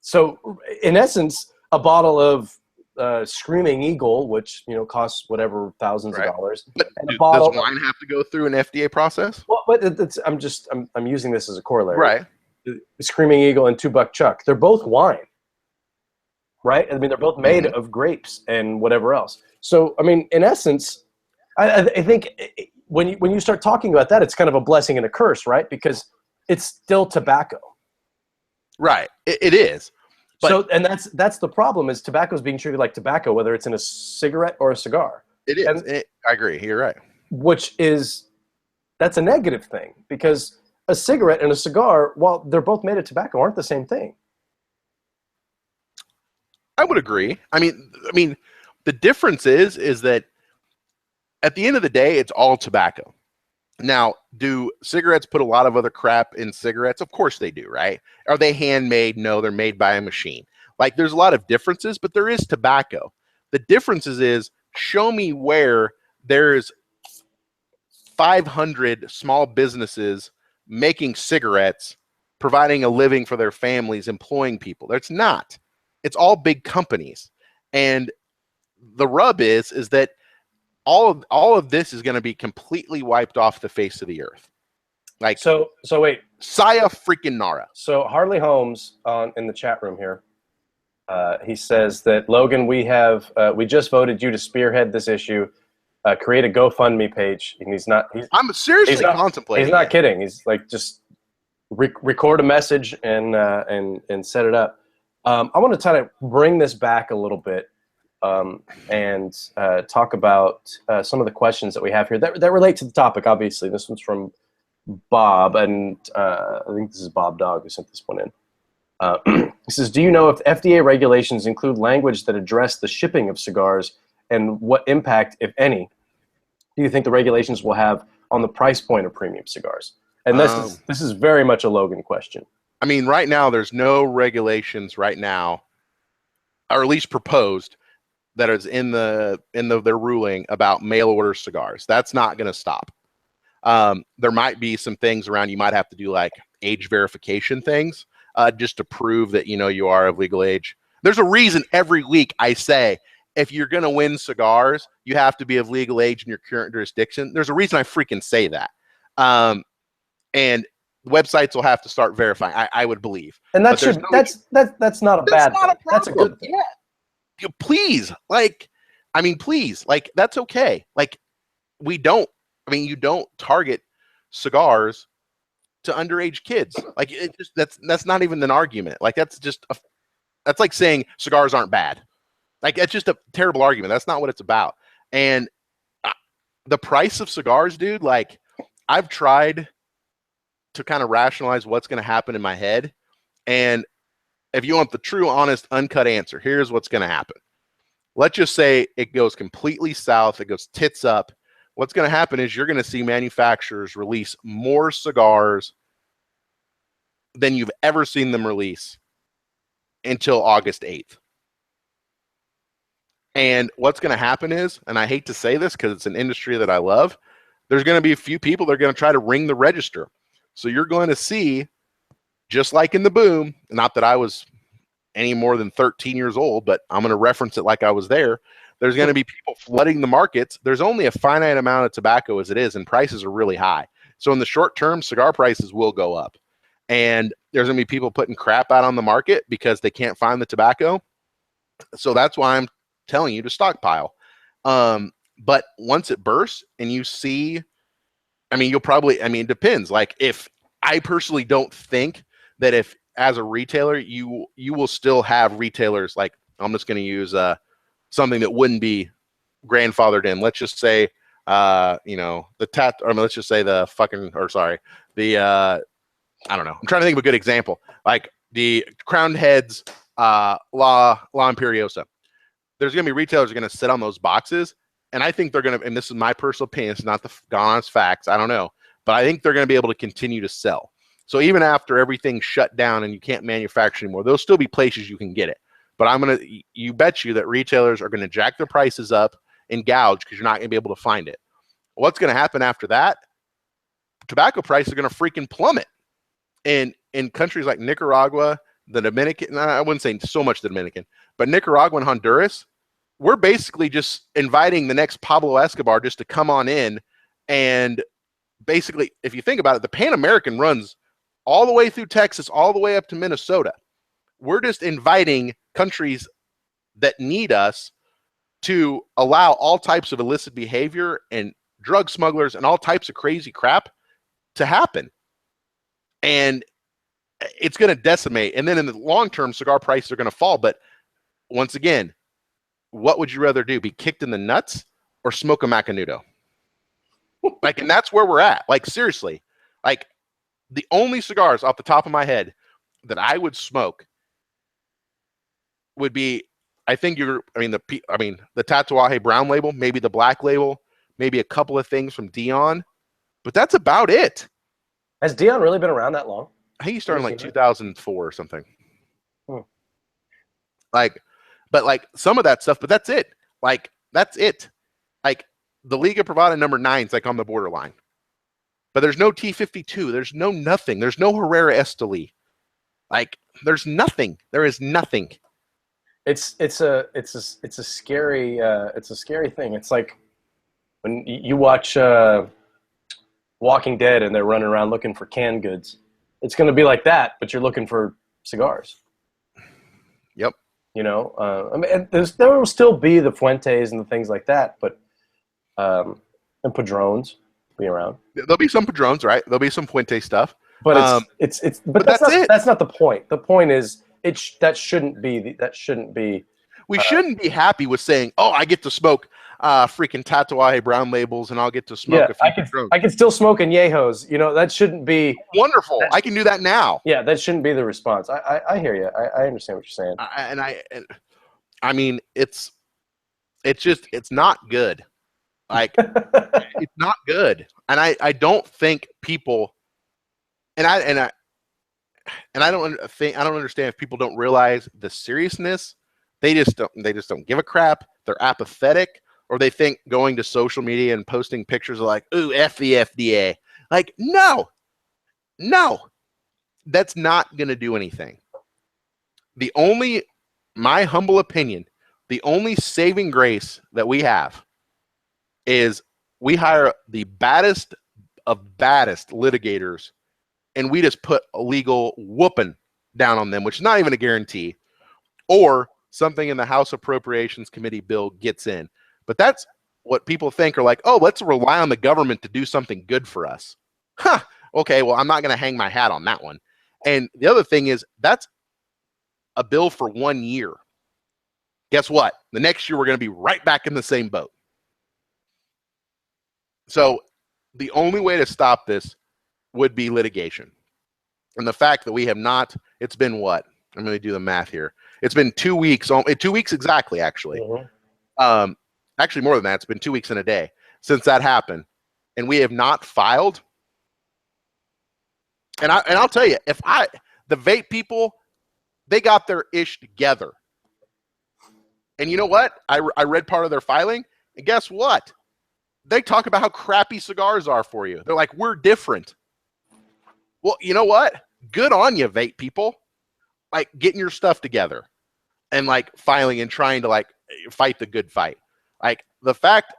So in essence, a bottle of Screaming Eagle, which costs whatever thousands of dollars, but and does wine have to go through an FDA process? Well, but I'm using this as a corollary. Right. The Screaming Eagle and 2-Buck Chuck, they're both wine, right? I mean, they're both made of grapes and whatever else. So, I mean, in essence, I think when you start talking about that, it's kind of a blessing and a curse, right? Because it's still tobacco. Right. It is. But so, and that's the problem, is tobacco is being treated like tobacco, whether it's in a cigarette or a cigar. It is. I agree. You're right. That's a negative thing, because a cigarette and a cigar, while they're both made of tobacco, aren't the same thing. I would agree. I mean, the difference is that at the end of the day, it's all tobacco. Now, do cigarettes put a lot of other crap in cigarettes? Of course they do, right? Are they handmade? No, they're made by a machine. Like, there's a lot of differences, but there is tobacco. The differences is, show me where there's 500 small businesses making cigarettes, providing a living for their families, employing people. That's not. It's all big companies. And the rub is that all of this is going to be completely wiped off the face of the earth. Like, so wait, Saya freaking Nara. So Harley Holmes in the chat room here, he says that, Logan, we just voted you to spearhead this issue. Create a GoFundMe page, and I'm seriously contemplating. He's not kidding. He's like, just record a message and set it up. I want to try to bring this back a little bit. And talk about some of the questions that we have here that relate to the topic. Obviously, this one's from Bob, and I think this is Bob Dog who sent this one in. He says, do you know if FDA regulations include language that address the shipping of cigars, and what impact, if any, do you think the regulations will have on the price point of premium cigars? And this is very much a Logan question. I mean, right now there's no regulations right now, or at least proposed, that is in their ruling about mail order cigars. That's not going to stop. There might be some things around. You might have to do like age verification things, just to prove that you are of legal age. There's a reason every week I say, if you're going to win cigars, you have to be of legal age in your current jurisdiction. There's a reason I freaking say that. And websites will have to start verifying, I would believe. And that's not a bad thing. That's a good thing. Yeah. Please, please, that's okay. You don't target cigars to underage kids. That's not even an argument. That's like saying cigars aren't bad. It's just a terrible argument. That's not what it's about. And the price of cigars, dude, I've tried to kind of rationalize what's going to happen in my head. And if you want the true, honest, uncut answer, here's what's going to happen. Let's just say it goes completely south. It goes tits up. What's going to happen is you're going to see manufacturers release more cigars than you've ever seen them release until August 8th. And what's going to happen is, and I hate to say this because it's an industry that I love, there's going to be a few people that are going to try to ring the register. So you're going to see, just like in the boom, not that I was any more than 13 years old, but I'm going to reference it like I was there. There's going to be people flooding the markets. There's only a finite amount of tobacco as it is, and prices are really high. So in the short term, cigar prices will go up. And there's going to be people putting crap out on the market because they can't find the tobacco. So that's why I'm telling you to stockpile. But once it bursts and you see, it depends. If I personally don't think that if as a retailer, you will still have retailers, I'm just going to use something that wouldn't be grandfathered in. Let's just say, let's just say I don't know. I'm trying to think of a good example. Like the Crowned Heads, La Imperiosa. There's going to be retailers that are going to sit on those boxes. And I think they're going to, and this is my personal opinion, it's not the honest facts, I don't know, but I think they're going to be able to continue to sell. So even after everything's shut down and you can't manufacture anymore, there'll still be places you can get it. But you bet you that retailers are going to jack their prices up and gouge because you're not going to be able to find it. What's going to happen after that? Tobacco prices are going to freaking plummet. And in countries like Nicaragua, the Dominican, I wouldn't say so much the Dominican, but Nicaragua and Honduras, we're basically just inviting the next Pablo Escobar just to come on in. And basically, if you think about it, the Pan American runs all the way through Texas, all the way up to Minnesota. We're just inviting countries that need us to allow all types of illicit behavior and drug smugglers and all types of crazy crap to happen. And it's going to decimate. And then in the long term, cigar prices are going to fall. But once again, what would you rather do? Be kicked in the nuts or smoke a Macanudo? And that's where we're at. Seriously, the only cigars off the top of my head that I would smoke would be, the Tatuaje brown label, maybe the black label, maybe a couple of things from Dion, but that's about it. Has Dion really been around that long? I think he started in 2004 or something. Hmm. But some of that stuff, but that's it. That's it. The Liga Privada number 9's on the borderline. But there's no T52. There's no nothing. There's no Herrera Esteli. There's nothing. There is nothing. It's a scary thing. It's like when you watch Walking Dead and they're running around looking for canned goods. It's going to be like that, but you're looking for cigars. Yep. There will still be the Fuentes and the things like that, but and Padrones be around. There'll be some Padrones, right? There'll be some Fuente stuff. But that's not the point. The point is that shouldn't be. We shouldn't be happy with saying, "Oh, I get to smoke freaking Tatuaje brown labels, and I'll get to smoke a few drones. I can still smoke añejos. You know, that shouldn't be wonderful. I can do that now. Yeah, that shouldn't be the response. I hear you. I understand what you're saying. I mean, it's not good. Like, it's not good. And I don't think people, and I don't understand if people don't realize the seriousness. They just don't give a crap. They're apathetic, or they think going to social media and posting pictures are like, ooh, F the FDA. Like, no, that's not going to do anything. My humble opinion, the only saving grace that we have is we hire the baddest of baddest litigators, and we just put a legal whooping down on them, which is not even a guarantee, or something in the House Appropriations Committee bill gets in. But that's what people think are like, oh, let's rely on the government to do something good for us. Huh. Okay, well, I'm not going to hang my hat on that one. And the other thing is, that's a bill for 1 year. Guess what? The next year, we're going to be right back in the same boat. So the only way to stop this would be litigation. And the fact that we have not, it's been what? I'm going to do the math here. It's been 2 weeks, 2 weeks exactly, actually. Mm-hmm. Actually, more than that. It's been 2 weeks and a day since that happened. And we have not filed. And I'll tell you, the vape people, they got their ish together. And you know what? I read part of their filing, and guess what? They talk about how crappy cigars are for you. They're like, we're different. Well, you know what? Good on you, vape people. Like, getting your stuff together and like filing and trying to like fight the good fight. Like, the fact,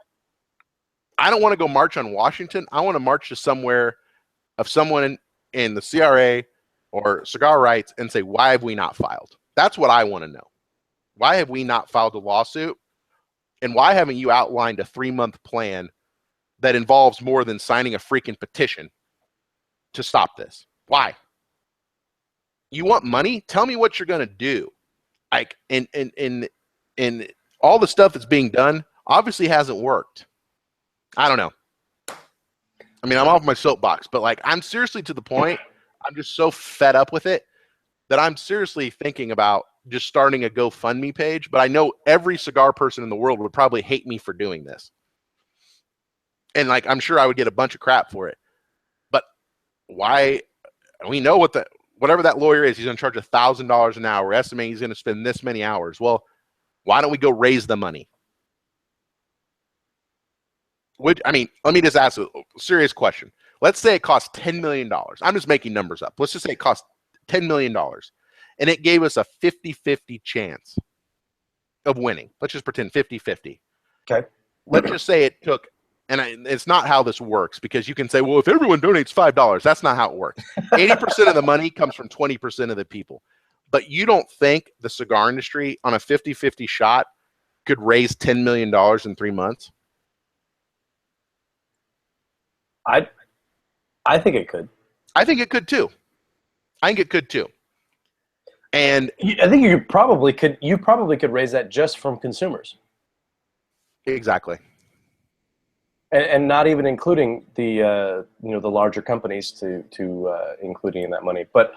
I don't want to go march on Washington. I want to march to somewhere of someone in the CRA or cigar rights and say, why have we not filed? That's what I want to know. Why have we not filed a lawsuit? And why haven't you outlined a 3-month plan that involves more than signing a freaking petition to stop this? Why? You want money? Tell me what you're going to do. Like, in all the stuff that's being done obviously hasn't worked. I don't know. I mean, I'm off my soapbox, but like, I'm seriously to the point, I'm just so fed up with it that I'm seriously thinking about just starting a GoFundMe page. But I know every cigar person in the world would probably hate me for doing this. And like, I'm sure I would get a bunch of crap for it. But why? We know whatever that lawyer is, he's going to charge $1,000 an hour. We're estimating he's going to spend this many hours. Well, why don't we go raise the money? I mean, let me just ask a serious question. Let's say it costs $10 million. I'm just making numbers up. Let's just say it costs $10 million. And it gave us a 50-50 chance of winning. Let's just pretend 50-50. Okay. Let's just say it took, and it's not how this works, because you can say, well, if everyone donates $5, that's not how it works. 80% of the money comes from 20% of the people. But you don't think the cigar industry on a 50-50 shot could raise $10 million in 3 months? I think it could. I think it could too. And I think you probably could raise that just from consumers. Exactly. And not even including the the larger companies to including in that money. But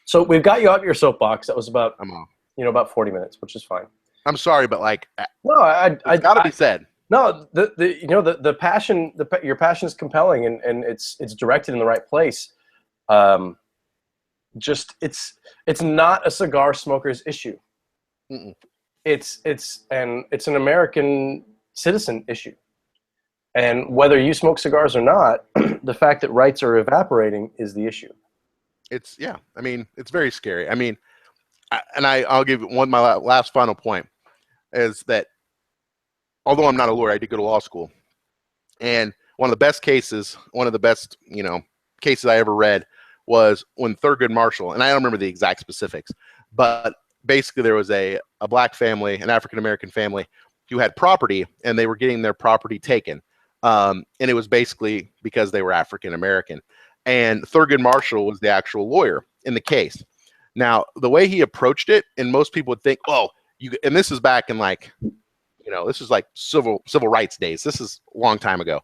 so we've got you out your soapbox. That was about about 40 minutes, which is fine. I'm sorry, but like, no, it's got to be said. No, the passion, your passion is compelling, and it's directed in the right place. Just it's not a cigar smoker's issue. Mm-mm. It's an American citizen issue, and whether you smoke cigars or not, the fact that rights are evaporating is the issue. I mean, it's very scary. I mean, I'll give my last final point is that, although I'm not a lawyer, I did go to law school. And one of the best cases I ever read was when Thurgood Marshall, and I don't remember the exact specifics, but basically there was a black family, an African-American family, who had property, and they were getting their property taken. And it was basically because they were African-American. And Thurgood Marshall was the actual lawyer in the case. Now, the way he approached it, and most people would think, and this is back in like You know, this is like civil rights days. This is a long time ago.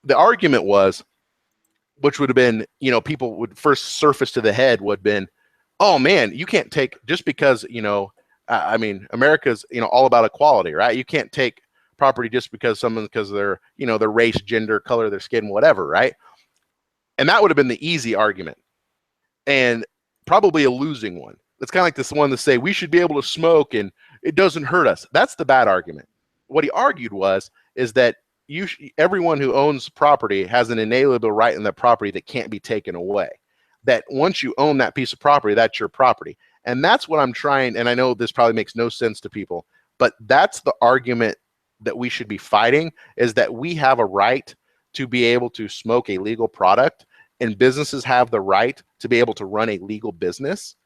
The argument was, which would have been, you know, people would first surface to the head would have been, oh man, you can't take, just because, you know, I mean, America's, you know, all about equality, right? You can't take property just because because they're, you know, their race, gender, color of their skin, whatever, right? And that would have been the easy argument, and probably a losing one. It's kind of like this one to say we should be able to smoke and it doesn't hurt us. That's the bad argument. What he argued is that everyone who owns property has an inalienable right in that property that can't be taken away. That once you own that piece of property, that's your property. And that's what I'm trying, and I know this probably makes no sense to people, but that's the argument that we should be fighting, is that we have a right to be able to smoke a legal product, and businesses have the right to be able to run a legal business.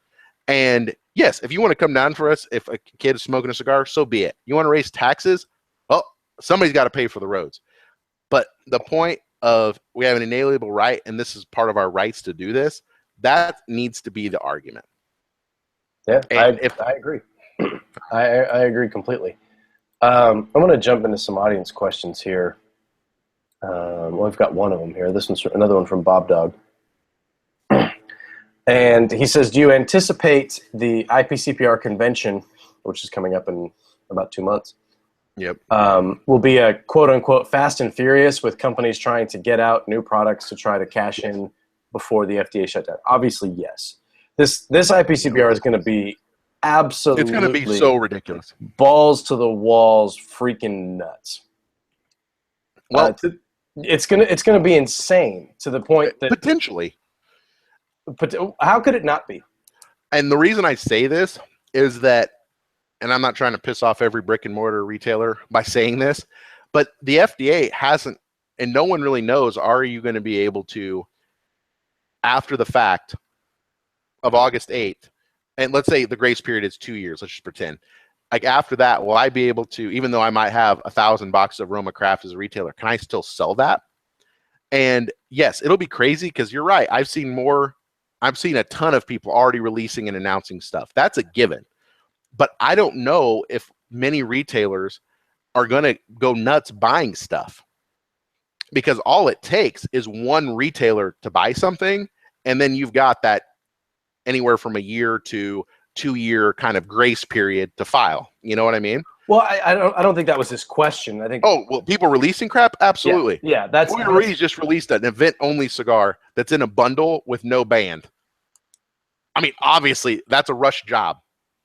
And yes, if you want to come down for us, if a kid is smoking a cigar, so be it. You want to raise taxes? Well, somebody's got to pay for the roads. But the point of we have an inalienable right, and this is part of our rights to do this, that needs to be the argument. Yeah, I agree. I agree completely. I'm going to jump into some audience questions here. Well, we've got one of them here. This one's another one from Bob Dog. And he says, do you anticipate the IPCPR convention, which is coming up in about 2 months, Yep. Will be a quote-unquote fast and furious with companies trying to get out new products to try to cash in before the FDA shutdown? Obviously, yes. This IPCPR is going to be absolutely, it's going to be so ridiculous, balls to the walls, freaking nuts. Well, it's gonna be insane to the point that potentially. But how could it not be? And the reason I say this is that, and I'm not trying to piss off every brick and mortar retailer by saying this, but the FDA hasn't, and no one really knows, are you going to be able to, after the fact of August 8th, and let's say the grace period is 2 years, let's just pretend, like after that, will I be able to, even though I might have 1,000 boxes of Roma Craft as a retailer, can I still sell that? And yes, it'll be crazy, because you're right. I've seen a ton of people already releasing and announcing stuff. That's a given. But I don't know if many retailers are going to go nuts buying stuff, because all it takes is one retailer to buy something, and then you've got that anywhere from a year to 2 year kind of grace period to file. You know what I mean? Well, I don't think that was his question. I think. Oh, well, people releasing crap? Absolutely. Yeah, that's. We already just released an event-only cigar that's in a bundle with no band. I mean, obviously, that's a rush job.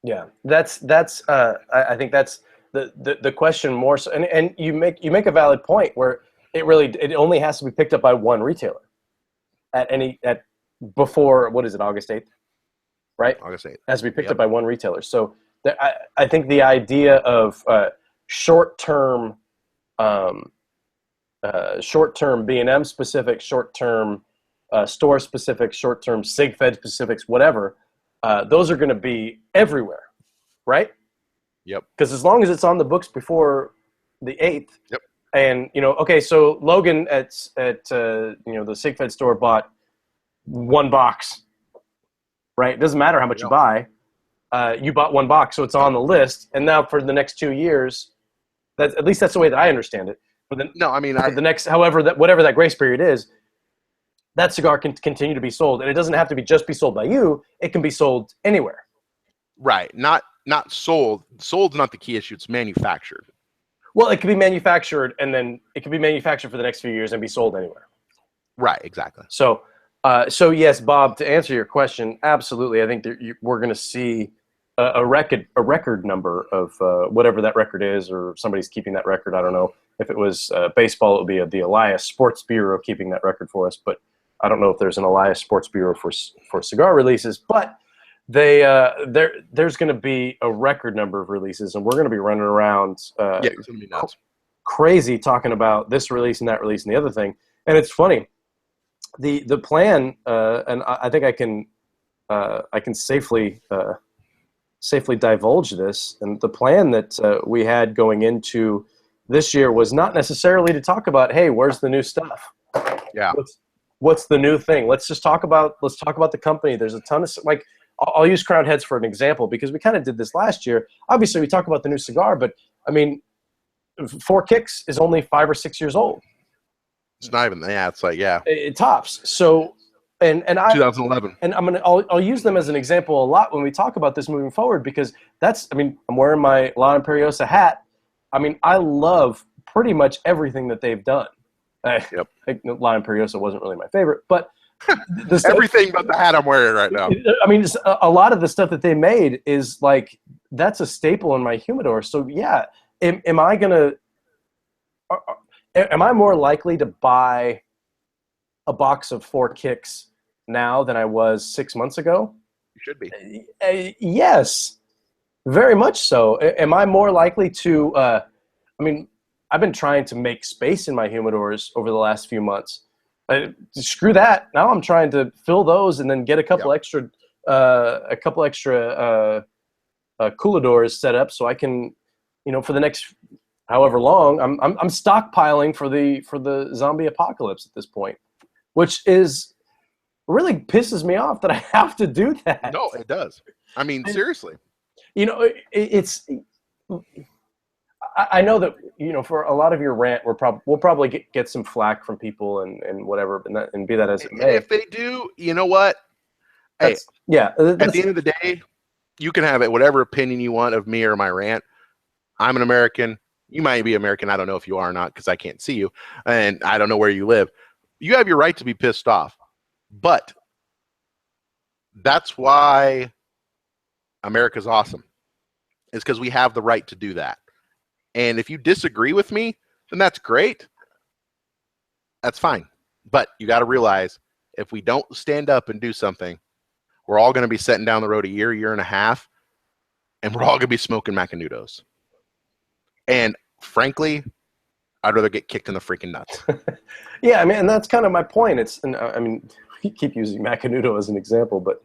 Yeah, that's. I think that's the question more so, and you make a valid point where it only has to be picked up by one retailer at before, what is it, August 8th, right? August 8th. It has to be picked up by one retailer. So I think the idea of short-term B&M specific, short-term store specific, short-term SigFed specifics, whatever, those are going to be everywhere, right? Yep. Because as long as it's on the books before the 8th, yep. And okay, so Logan at the SigFed store bought one box, right? It doesn't matter how much you buy. You bought one box, so it's on the list. And now for the next 2 years, at least that's the way that I understand it. But then, no, I mean, the next, whatever that grace period is, that cigar can continue to be sold, and it doesn't have to be sold by you. It can be sold anywhere. Right. Not sold. Sold's not the key issue. It's manufactured. Well, it can be manufactured, and then it can be manufactured for the next few years and be sold anywhere. Right. Exactly. So yes, Bob, to answer your question, absolutely. I think we're going to see a record number of whatever that record is, or somebody's keeping that record. I don't know. If it was baseball, it would be the Elias Sports Bureau keeping that record for us. But I don't know if there's an Elias Sports Bureau for cigar releases. But there's going to be a record number of releases, and we're going to be running around it's going to be nuts. Crazy talking about this release and that release and the other thing. And it's funny. The plan, and I think I can safely divulge this. And the plan that we had going into this year was not necessarily to talk about, hey, where's the new stuff? Yeah. What's the new thing? Let's talk about the company. There's a ton of, like, I'll use Crowned Heads for an example, because we kind of did this last year. Obviously, we talk about the new cigar, but I mean, Four Kicks is only 5 or 6 years old. It's not even, yeah, it's like, yeah. It tops. So, and I 2011. and I'll use them as an example a lot when we talk about this moving forward, because I'm wearing my La Imperiosa hat. I mean, I love pretty much everything that they've done. Yep. La Imperiosa wasn't really my favorite, but everything but the hat I'm wearing right now. I mean, a lot of the stuff that they made is like, that's a staple in my humidor. So yeah, am I more likely to buy a box of Four Kicks now than I was 6 months ago? You should be. Yes, very much so. Am I more likely to, I mean, I've been trying to make space in my humidors over the last few months. Screw that. Now I'm trying to fill those and then get a couple extra cooladors set up so I can, for the next however long, I'm stockpiling for the zombie apocalypse at this point, which is really pisses me off that I have to do that. No, it does. I mean, seriously. I know that, for a lot of your rant, we'll probably get some flack from people and whatever, and be that as it may. If they do, you know what? Hey, at the end of the day, you can have whatever opinion you want of me or my rant. I'm an American. You might be American. I don't know if you are or not, because I can't see you, and I don't know where you live. You have your right to be pissed off, but that's why America's awesome. Is because we have the right to do that. And if you disagree with me, then that's great. That's fine. But you got to realize, if we don't stand up and do something, we're all going to be setting down the road a year and a half, and we're all going to be smoking Macanudos. And frankly, I'd rather get kicked in the freaking nuts. Yeah, I mean, and that's kind of my point. We keep using Macanudo as an example, but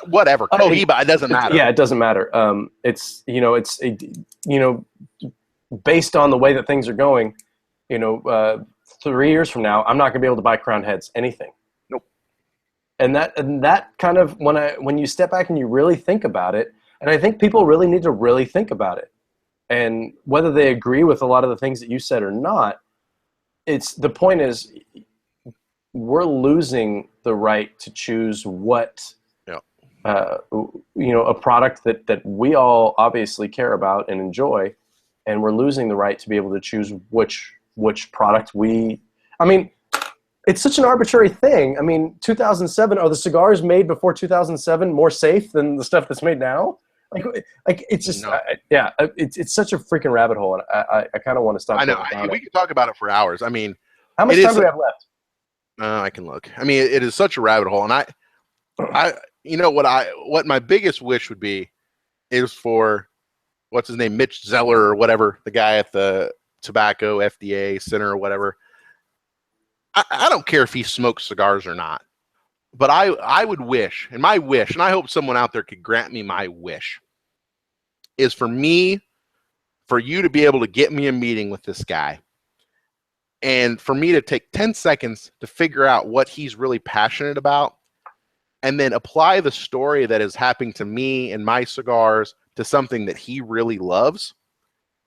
whatever. Cohiba, it doesn't matter. Yeah, it doesn't matter. Based on the way that things are going, 3 years from now, I'm not going to be able to buy Crown Heads anything. Nope. And that kind of, when you step back and you really think about it, and I think people really need to really think about it, and whether they agree with a lot of the things that you said or not, the point is, we're losing the right to choose what, a product that we all obviously care about and enjoy, and we're losing the right to be able to choose which product it's such an arbitrary thing. 2007, are the cigars made before 2007 more safe than the stuff that's made now? Like it's just, no. It's such a freaking rabbit hole, and I kind of want to stop. I know. We could talk about it for hours. How much time do we have left? I can look. It is such a rabbit hole, and what my biggest wish would be is for, what's his name, Mitch Zeller or whatever, the guy at the Tobacco FDA Center or whatever. I don't care if he smokes cigars or not, but I would wish, and my wish, and I hope someone out there could grant me my wish, is for you to be able to get me a meeting with this guy, and for me to take 10 seconds to figure out what he's really passionate about, and then apply the story that is happening to me and my cigars to something that he really loves,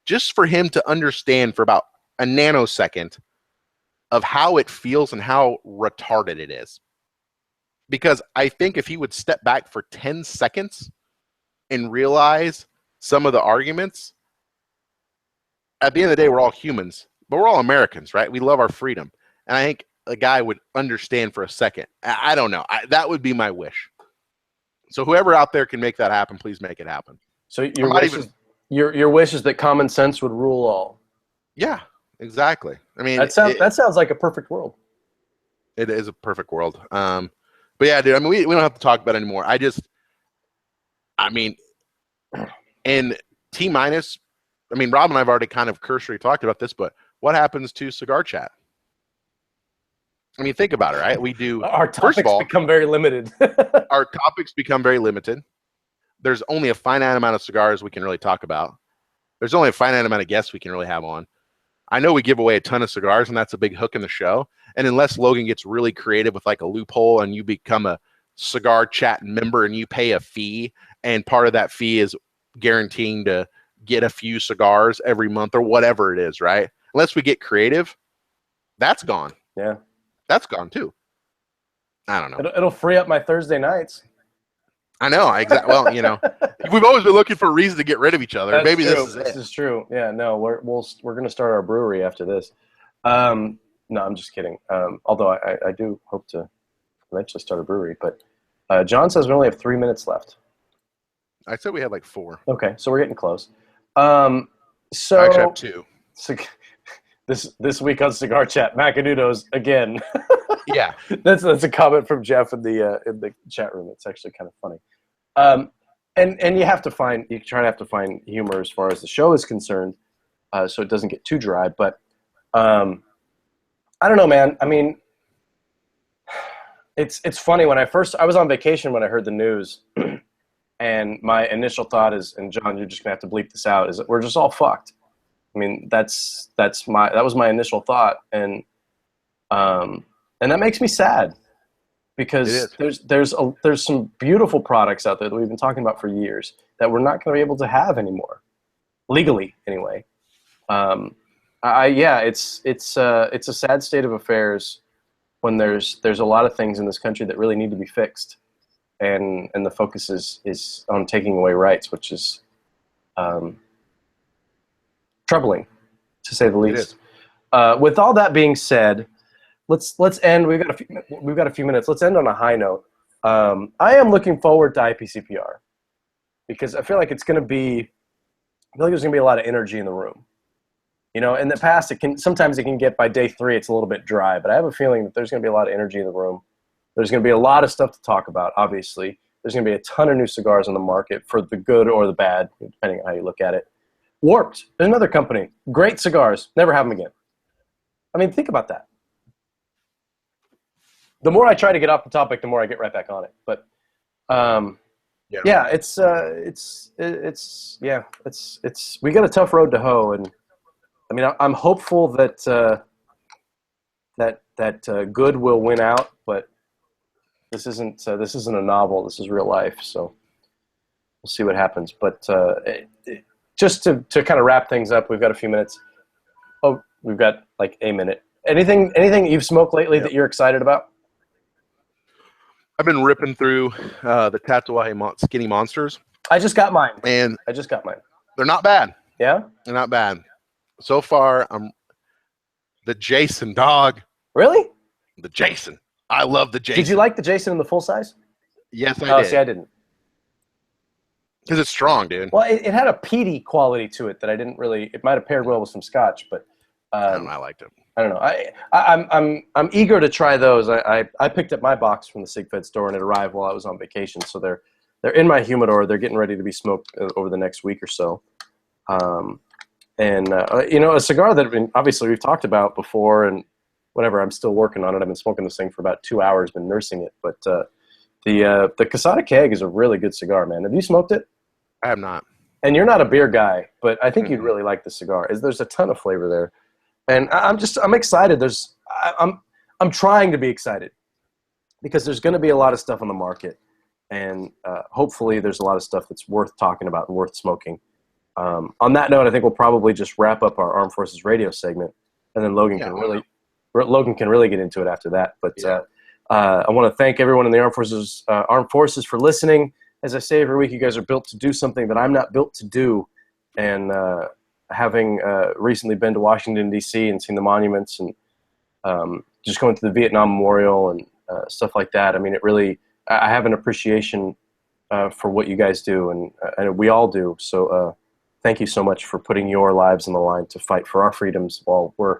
just for him to understand for about a nanosecond of how it feels and how retarded it is. Because I think if he would step back for 10 seconds and realize some of the arguments, at the end of the day, we're all humans, but we're all Americans, right? We love our freedom. And I think a guy would understand for a second. I don't know. That would be my wish. So whoever out there can make that happen, please make it happen. So your wish is that common sense would rule all. Yeah, exactly. That sounds like a perfect world. It is a perfect world. But yeah, dude, we don't have to talk about it anymore. And T-minus, Rob and I have already kind of cursory talked about this, but what happens to CigarChat? Think about it, right? We do. Our topics become very limited. Our topics become very limited. There's only a finite amount of cigars we can really talk about. There's only a finite amount of guests we can really have on. I know we give away a ton of cigars, and that's a big hook in the show. And unless Logan gets really creative with like a loophole and you become a CigarChat member and you pay a fee, and part of that fee is guaranteeing to get a few cigars every month or whatever it is, right? Unless we get creative, that's gone. Yeah. That's gone too. I don't know. It'll free up my Thursday nights. I know. Exactly. Well, you know, we've always been looking for a reason to get rid of each other. That's Maybe true. this is This it. is true. Yeah, no, we're going to start our brewery after this. No, I'm just kidding. Although I do hope to eventually start a brewery. But John says we only have 3 minutes left. I said we had like 4. Okay, so we're getting close. So I actually have 2. This week on Cigar Chat, Macanudos again. Yeah, that's a comment from Jeff in the chat room. It's actually kind of funny. And you try to find humor as far as the show is concerned, so it doesn't get too dry. But I don't know, man. I mean, it's funny. When I was on vacation when I heard the news, and my initial thought is, and John, you're just gonna have to bleep this out, is that we're just all fucked. I mean, that was my initial thought, and that makes me sad because there's some beautiful products out there that we've been talking about for years that we're not going to be able to have anymore, legally anyway. It's a sad state of affairs when there's a lot of things in this country that really need to be fixed, and the focus is on taking away rights, which is troubling, to say the least. With all that being said, let's end. We've got a few minutes. Let's end on a high note. I am looking forward to IPCPR because I feel like there's going to be a lot of energy in the room. You know, in the past, sometimes it can get by day 3, it's a little bit dry, but I have a feeling that there's going to be a lot of energy in the room. There's going to be a lot of stuff to talk about, obviously. There's going to be a ton of new cigars on the market for the good or the bad, depending on how you look at it. Warped, there's another company. Great cigars. Never have them again. I mean, think about that. The more I try to get off the topic, the more I get right back on it. But it's we got a tough road to hoe, and I mean, I'm hopeful that good will win out, but this isn't a novel. This is real life, so we'll see what happens. But just to kind of wrap things up, we've got a few minutes. Oh, we've got like a minute. Anything you've smoked lately that you're excited about? I've been ripping through the Tatuaje Skinny Monsters. I just got mine. They're not bad. Yeah? They're not bad. So far, the Jason, dog. Really? The Jason. I love the Jason. Did you like the Jason in the full size? Yes, I did. See, I didn't. Because it's strong, dude. Well, it had a peaty quality to it that I didn't really. It might have paired well with some scotch, but I liked it. I don't know. I'm eager to try those. I picked up my box from the SigFed store and it arrived while I was on vacation, so they're in my humidor. They're getting ready to be smoked over the next week or so. A cigar that obviously we've talked about before and whatever. I'm still working on it. I've been smoking this thing for about 2 hours, been nursing it. But the Casada Keg is a really good cigar, man. Have you smoked it? I have not. And you're not a beer guy, but I think you'd really like the cigar. There's a ton of flavor there. And I'm excited. I'm trying to be excited because there's going to be a lot of stuff on the market, and hopefully there's a lot of stuff that's worth talking about and worth smoking. On that note, I think we'll probably just wrap up our Armed Forces Radio segment, and then Logan can really get into it after that. But I want to thank everyone in the Armed Forces for listening. As I say every week, you guys are built to do something that I'm not built to do, and having recently been to Washington, D.C. and seen the monuments and just going to the Vietnam Memorial and stuff like that, I mean, I have an appreciation for what you guys do, and we all do. So thank you so much for putting your lives on the line to fight for our freedoms while we're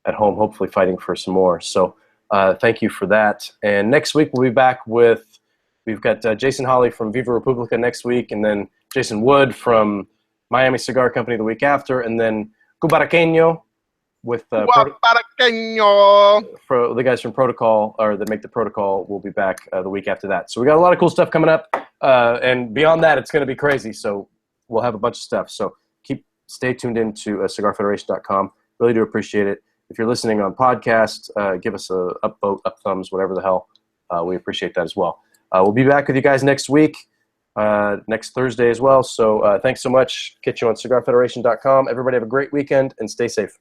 at home, hopefully fighting for some more. So thank you for that. And next week we'll be back we've got Jason Hawley from Viva Republica next week, and then Jason Wood from Miami Cigar Company the week after, and then Cubaraqueño with for the guys from Protocol, or that make the Protocol, will be back the week after that. So we got a lot of cool stuff coming up, and beyond that, it's going to be crazy. So we'll have a bunch of stuff. So stay tuned in to CigarFederation.com. Really do appreciate it. If you're listening on podcast, give us a up thumbs, whatever the hell. We appreciate that as well. We'll be back with you guys next week. next Thursday as well. So thanks so much. Catch you on CigarFederation.com. Everybody have a great weekend and stay safe.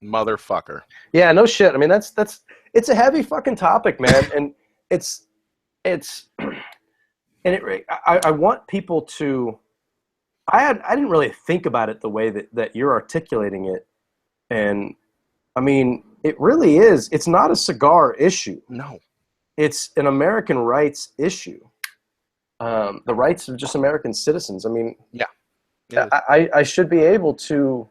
Motherfucker. Yeah, no shit. I mean, it's a heavy fucking topic, man, and I want people to. I didn't really think about it the way that you're articulating it, and I mean, it really is. It's not a cigar issue. No, it's an American rights issue. The rights of just American citizens. I mean, yeah, I should be able to.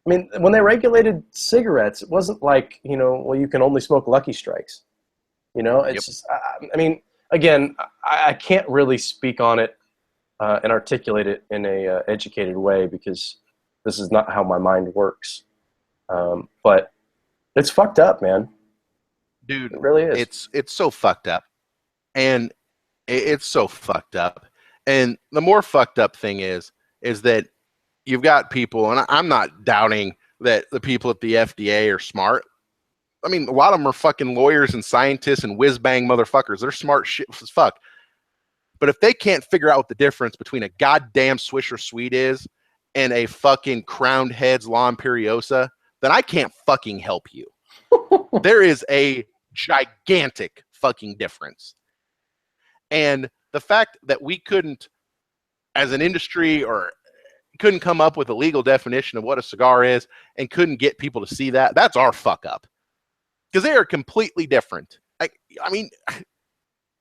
I mean, when they regulated cigarettes, it wasn't like, well, you can only smoke Lucky Strikes. It's just, I mean, again, I can't really speak on it and articulate it in a educated way because this is not how my mind works. But it's fucked up, man. Dude, it really is. It's so fucked up, and it's so fucked up. And the more fucked up thing is that you've got people, and I'm not doubting that the people at the FDA are smart. I mean, a lot of them are fucking lawyers and scientists and whiz-bang motherfuckers. They're smart shit as fuck. But if they can't figure out what the difference between a goddamn Swisher Sweet is and a fucking Crowned Heads La Imperiosa, then I can't fucking help you. There is a gigantic fucking difference. And the fact that we couldn't, as an industry, or couldn't come up with a legal definition of what a cigar is and couldn't get people to see that, that's our fuck up. Because they are completely different. I mean,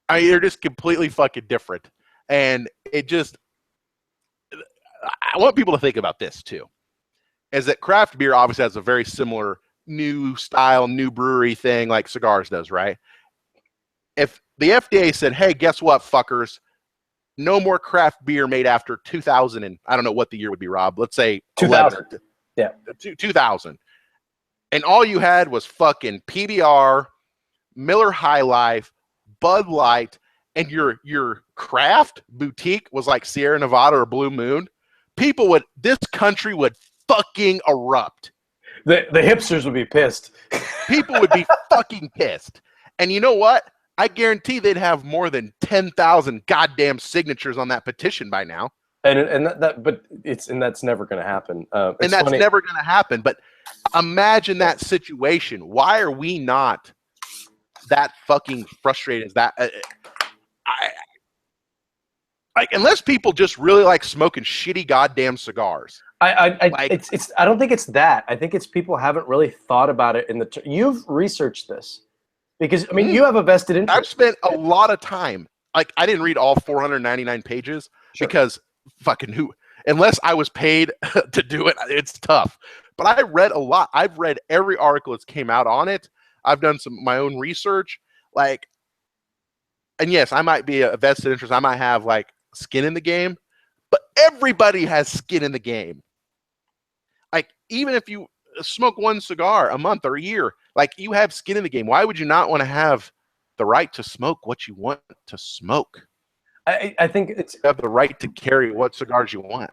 they're just completely fucking different. And it just, I want people to think about this too. Is that craft beer obviously has a very similar new style, new brewery thing like cigars does, right? If the FDA said, hey, guess what, fuckers? No more craft beer made after 2000, and I don't know what the year would be, Rob. Let's say 2000. Yeah. 2000. And all you had was fucking PBR, Miller High Life, Bud Light, and your craft boutique was like Sierra Nevada or Blue Moon. This country would fucking erupt. The hipsters would be pissed. People would be fucking pissed. And you know what? I guarantee they'd have more than 10,000 goddamn signatures on that petition by now. And that's never going to happen. And that's funny. Never going to happen. But imagine that situation. Why are we not that fucking frustrated as that? Unless people just really like smoking shitty goddamn cigars. I don't think it's that. I think it's people haven't really thought about it you've researched this. Because, I mean, you have a vested interest. I've spent a lot of time. Like, I didn't read all 499 pages because fucking unless I was paid to do it, it's tough. But I read a lot. I've read every article that's came out on it. I've done my own research. Like, and yes, I might be a vested interest. I might have like skin in the game, but everybody has skin in the game. Like, even if you smoke one cigar a month or a year, like, you have skin in the game. Why would you not want to have the right to smoke what you want to smoke? I think you have the right to carry what cigars you want.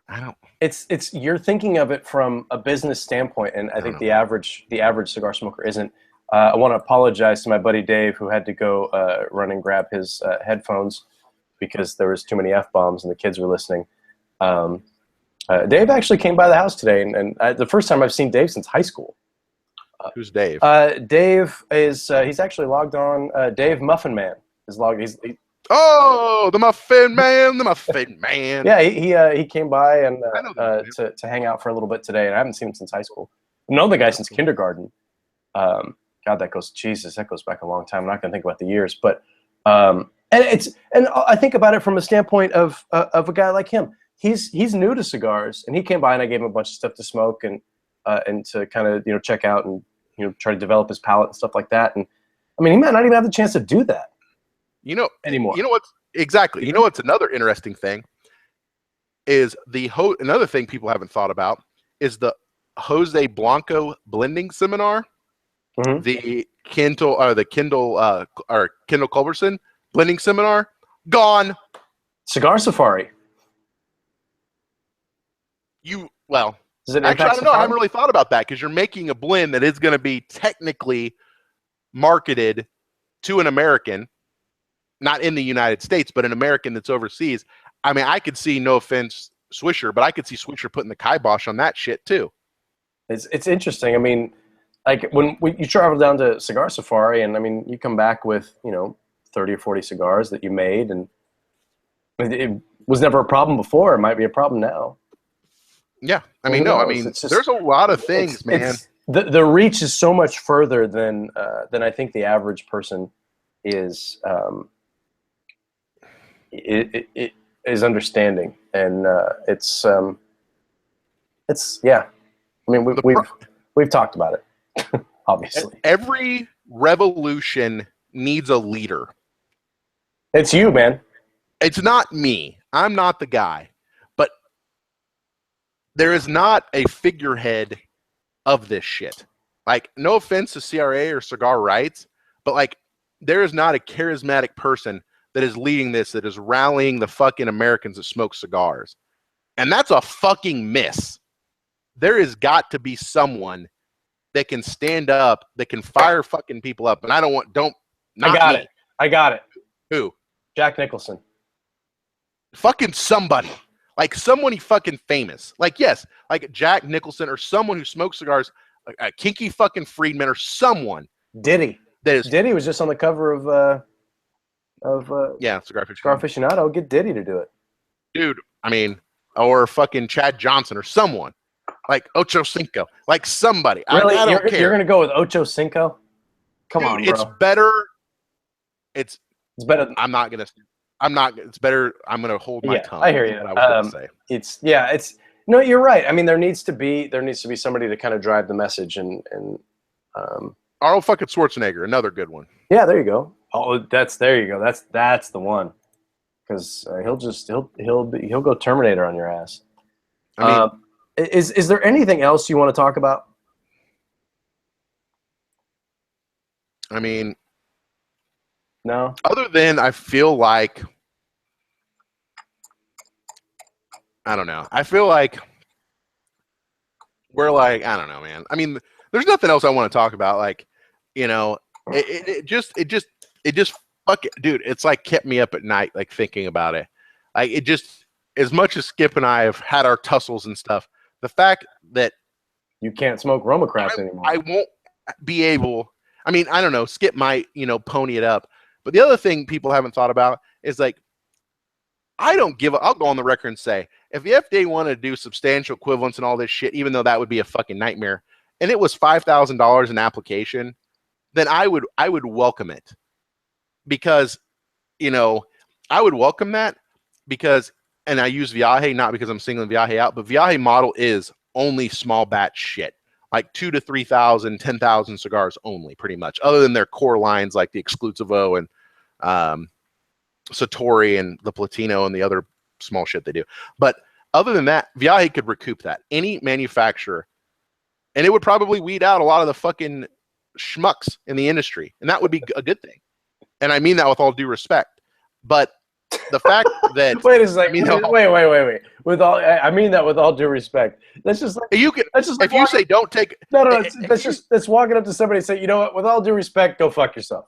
It's you're thinking of it from a business standpoint, and I think the average cigar smoker isn't. I want to apologize to my buddy Dave, who had to go run and grab his headphones because there was too many F-bombs and the kids were listening. Dave actually came by the house today, and the first time I've seen Dave since high school. Who's Dave? Dave is he's actually logged on. Dave Muffin Man is logged. The Muffin Man, the Muffin Man. Yeah, he came by and to hang out for a little bit today, and I haven't seen him since high school. I've known the guy since kindergarten. God, that goes back a long time. I'm not going to think about the years, but and I think about it from a standpoint of a guy like him. He's new to cigars, and he came by and I gave him a bunch of stuff to smoke and to kind of check out and try to develop his palate and stuff like that. And I mean, he might not even have the chance to do that anymore. You know what's exactly? You know what's another interesting thing is another thing people haven't thought about is the Jose Blanco blending seminar, the Kindle Culberson blending seminar, gone. Cigar Safari. Actually, I don't know. I haven't really thought about that because you're making a blend that is going to be technically marketed to an American, not in the United States, but an American that's overseas. I mean, I could see, no offense, Swisher, but I could see Swisher putting the kibosh on that shit too. It's interesting. I mean, like when you travel down to Cigar Safari, and I mean, you come back with 30 or 40 cigars that you made, and it was never a problem before. It might be a problem now. Yeah, I mean, no, I mean, just, there's a lot of things, man. The reach is so much further than I think the average person is is understanding, and it's yeah. I mean, we've talked about it, obviously. Every revolution needs a leader. It's you, man. It's not me. I'm not the guy. But there is not a figurehead of this shit. Like, no offense to CRA or Cigar Rights, but like, there is not a charismatic person that is leading this, that is rallying the fucking Americans that smoke cigars. And that's a fucking miss. There has got to be someone that can stand up, that can fire fucking people up. And I got it. Who? Jack Nicholson. Fucking somebody. Like someone fucking famous. Like, yes, like Jack Nicholson or someone who smokes cigars, a Kinky fucking Friedman or someone. Diddy. Diddy was just on the cover of Cigar Aficionado. Get Diddy to do it. Dude, I mean, or fucking Chad Johnson or someone. Like Ocho Cinco. Like somebody. Really? I don't care. You're going to go with Ocho Cinco? Come on, bro. It's better. It's better. It's better. I'm going to hold my tongue. I hear you. I was going to say. No, you're right. I mean, there needs to be somebody to kind of drive the message and Arnold fucking Schwarzenegger, another good one. Yeah, there you go. Oh, there you go. That's the one. Because he'll go Terminator on your ass. I mean, is there anything else you want to talk about? I mean, no. Other than I feel like, I don't know. I feel like we're like, I don't know, man. I mean, there's nothing else I want to talk about. Like, it just fuck it, dude. It's like kept me up at night, like thinking about it. Like it just, as much as Skip and I have had our tussles and stuff, the fact that you can't smoke Roma Craft anymore. I won't be able. I mean, I don't know. Skip might, pony it up. But the other thing people haven't thought about is like, I'll go on the record and say, if the FDA wanted to do substantial equivalence and all this shit, even though that would be a fucking nightmare, and it was $5,000 an application, then I would welcome it. Because, I would welcome that because, and I use Viaje, not because I'm singling Viaje out, but Viaje model is only small batch shit. Like 2,000 to 3,000, 10,000 cigars only, pretty much. Other than their core lines like the Exclusivo and Satori and the Platino and the other small shit they do. But other than that, Viaje could recoup that. Any manufacturer. And it would probably weed out a lot of the fucking schmucks in the industry. And that would be a good thing. And I mean that with all due respect. But the fact that wait a second. Wait. I mean that with all due respect. That's just like you can. That's just like if you say don't take. No. That's walking up to somebody and say, you know what? With all due respect, go fuck yourself.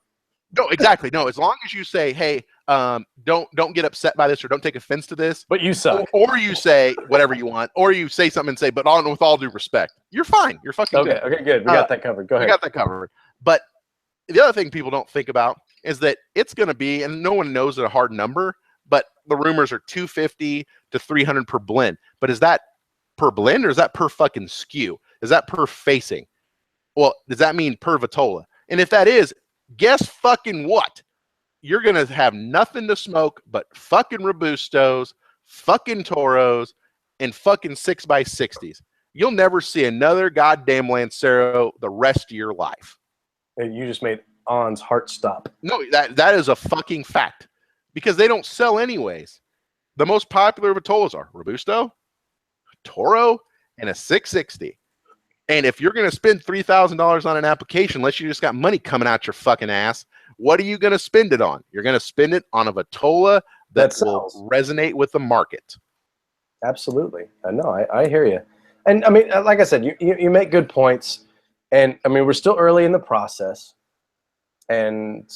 No, exactly. No, as long as you say, hey, don't get upset by this or don't take offense to this. But you suck. Or you say whatever you want, or you say something and say, but with all due respect, you're fine. You're fucking good. Okay, good. We got that covered. Go ahead. We got that covered. But the other thing people don't think about is that it's going to be, and no one knows a hard number, but the rumors are 250 to 300 per blend. But is that per blend or is that per fucking SKU? Is that per facing? Well, does that mean per Vitola? And if that is, guess fucking what? You're going to have nothing to smoke but fucking Robustos, fucking Toros, and fucking 6x60s. You'll never see another goddamn Lancero the rest of your life. You just made On's heart stop. No, that is a fucking fact. Because they don't sell anyways. The most popular Vitolas are Robusto, Toro, and a 660. And if you're going to spend $3,000 on an application, unless you just got money coming out your fucking ass, what are you going to spend it on? You're going to spend it on a Vitola that will resonate with the market. Absolutely. I hear you. And I mean, like I said, you make good points. And I mean, we're still early in the process. And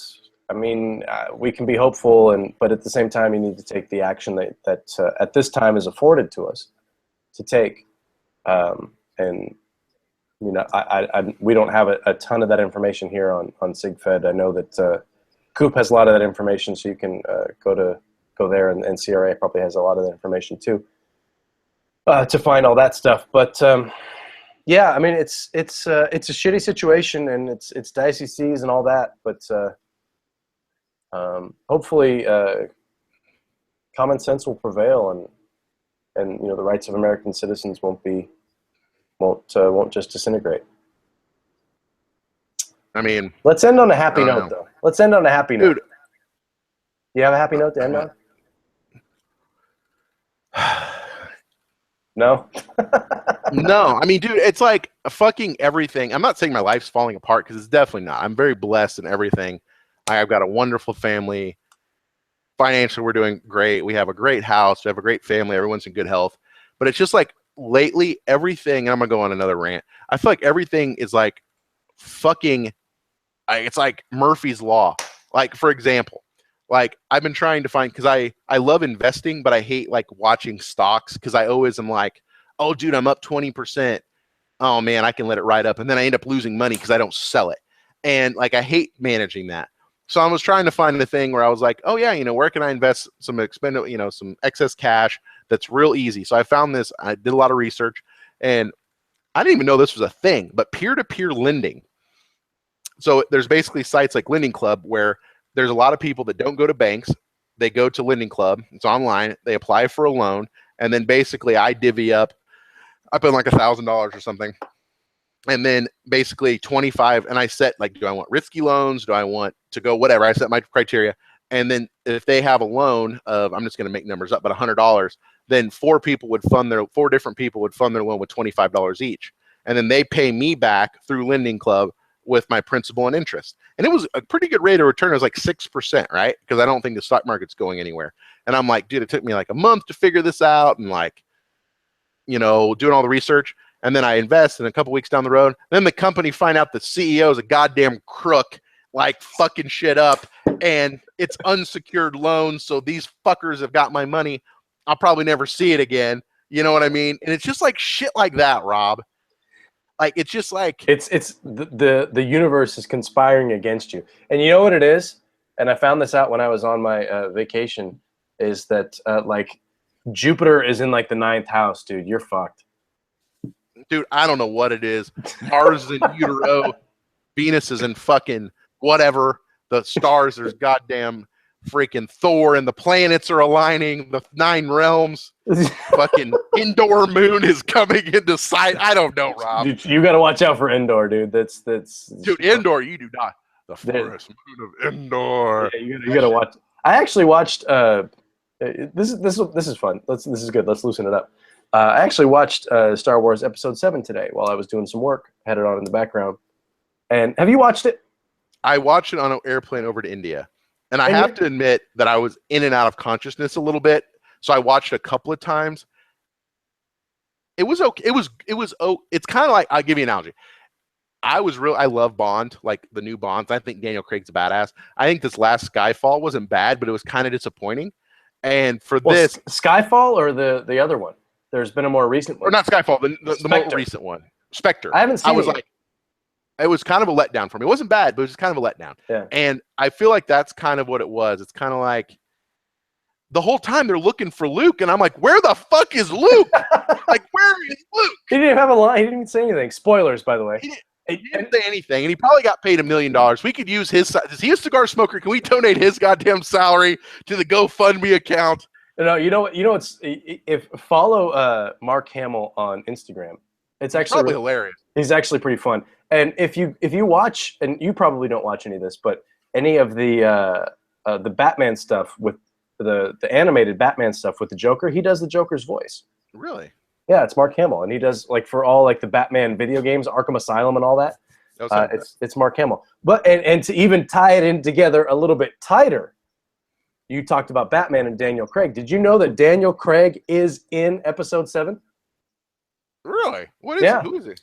I mean, we can be hopeful, but at the same time, you need to take the action that at this time is afforded to us to take. And you know, we don't have a ton of that information here on SigFed. I know that Coop has a lot of that information, so you can go there, and CRA probably has a lot of that information too to find all that stuff. But yeah, I mean, it's a shitty situation, and it's dicey seas and all that, but. Hopefully, common sense will prevail, and you know the rights of American citizens won't just disintegrate. I mean, let's end on a happy note, though. Let's end on a happy note. Dude, you have a happy note to end on? No. No, I mean, dude, it's like fucking everything. I'm not saying my life's falling apart because it's definitely not. I'm very blessed in everything. I've got a wonderful family. Financially, we're doing great. We have a great house. We have a great family. Everyone's in good health. But it's just like lately, everything, and I'm going to go on another rant. I feel like everything is like fucking, it's like Murphy's Law. Like, for example, like I've been trying to find, because I love investing, but I hate like watching stocks because I always am like, oh, dude, I'm up 20%. Oh, man, I can let it ride up. And then I end up losing money because I don't sell it. And like I hate managing that. So I was trying to find the thing where I was like, oh yeah, you know, where can I invest some some excess cash that's real easy. So I found this, I did a lot of research, and I didn't even know this was a thing, but peer-to-peer lending. So there's basically sites like Lending Club where there's a lot of people that don't go to banks. They go to Lending Club. It's online. They apply for a loan, and then basically I divvy up. I put like $1,000 or something. And then basically 25, and I set like, do I want risky loans? Do I want to go whatever? I set my criteria. And then if they have a loan of, I'm just going to make numbers up, but $100, then four different people would fund their loan with $25 each. And then they pay me back through Lending Club with my principal and interest. And it was a pretty good rate of return. It was like 6%, right? Because I don't think the stock market's going anywhere. And I'm like, dude, it took me like a month to figure this out and like, you know, doing all the research. And then I invest, and a couple weeks down the road, then the company find out the CEO is a goddamn crook, like fucking shit up, and it's unsecured loans. So these fuckers have got my money. I'll probably never see it again. You know what I mean? And it's just like shit like that, Rob. Like it's just like it's the universe is conspiring against you. And you know what it is? And I found this out when I was on my vacation. Is that like Jupiter is in like the 9th house, dude? You're fucked. Dude, I don't know what it is. Mars is in utero. Venus is in fucking whatever. The stars, there's goddamn freaking Thor, and the planets are aligning. The 9 realms. Fucking Endor moon is coming into sight. I don't know, Rob. Dude, you got to watch out for Endor, dude. That's dude, Endor, you do not. The forest moon of Endor. Yeah, you got to watch. I actually watched. This is fun. This is good. Let's loosen it up. I actually watched Star Wars Episode 7 today while I was doing some work. Had it on in the background. And have you watched it? I watched it on an airplane over to India. And I have to admit that I was in and out of consciousness a little bit. So I watched it a couple of times. It was okay. It's kind of like, I'll give you an analogy. I love Bond, like the new Bonds. I think Daniel Craig's a badass. I think this last Skyfall wasn't bad, but it was kind of disappointing. And for this Skyfall or the other one? There's been a more recent one. Or not Skyfall, the more recent one. Spectre. I haven't seen it. I was like, it was kind of a letdown for me. It wasn't bad, but it was just kind of a letdown. Yeah. And I feel like that's kind of what it was. It's kind of like the whole time they're looking for Luke, and I'm like, where the fuck is Luke? Like, where is Luke? He didn't have a line. He didn't even say anything. Spoilers, by the way. He didn't say anything, and he probably got paid $1 million. We could use his. Is he a cigar smoker? Can we donate his goddamn salary to the GoFundMe account? No, you know what? If follow Mark Hamill on Instagram. It's actually probably hilarious. He's actually pretty fun. And if you watch, and you probably don't watch any of this, but any of the Batman stuff with the animated Batman stuff with the Joker, he does the Joker's voice. Really? Yeah, it's Mark Hamill, and he does like for all like the Batman video games, Arkham Asylum, and all that. It's Mark Hamill. But and to even tie it in together a little bit tighter, you talked about Batman and Daniel Craig. Did you know that Daniel Craig is in Episode 7? Really? What is it? Who is it?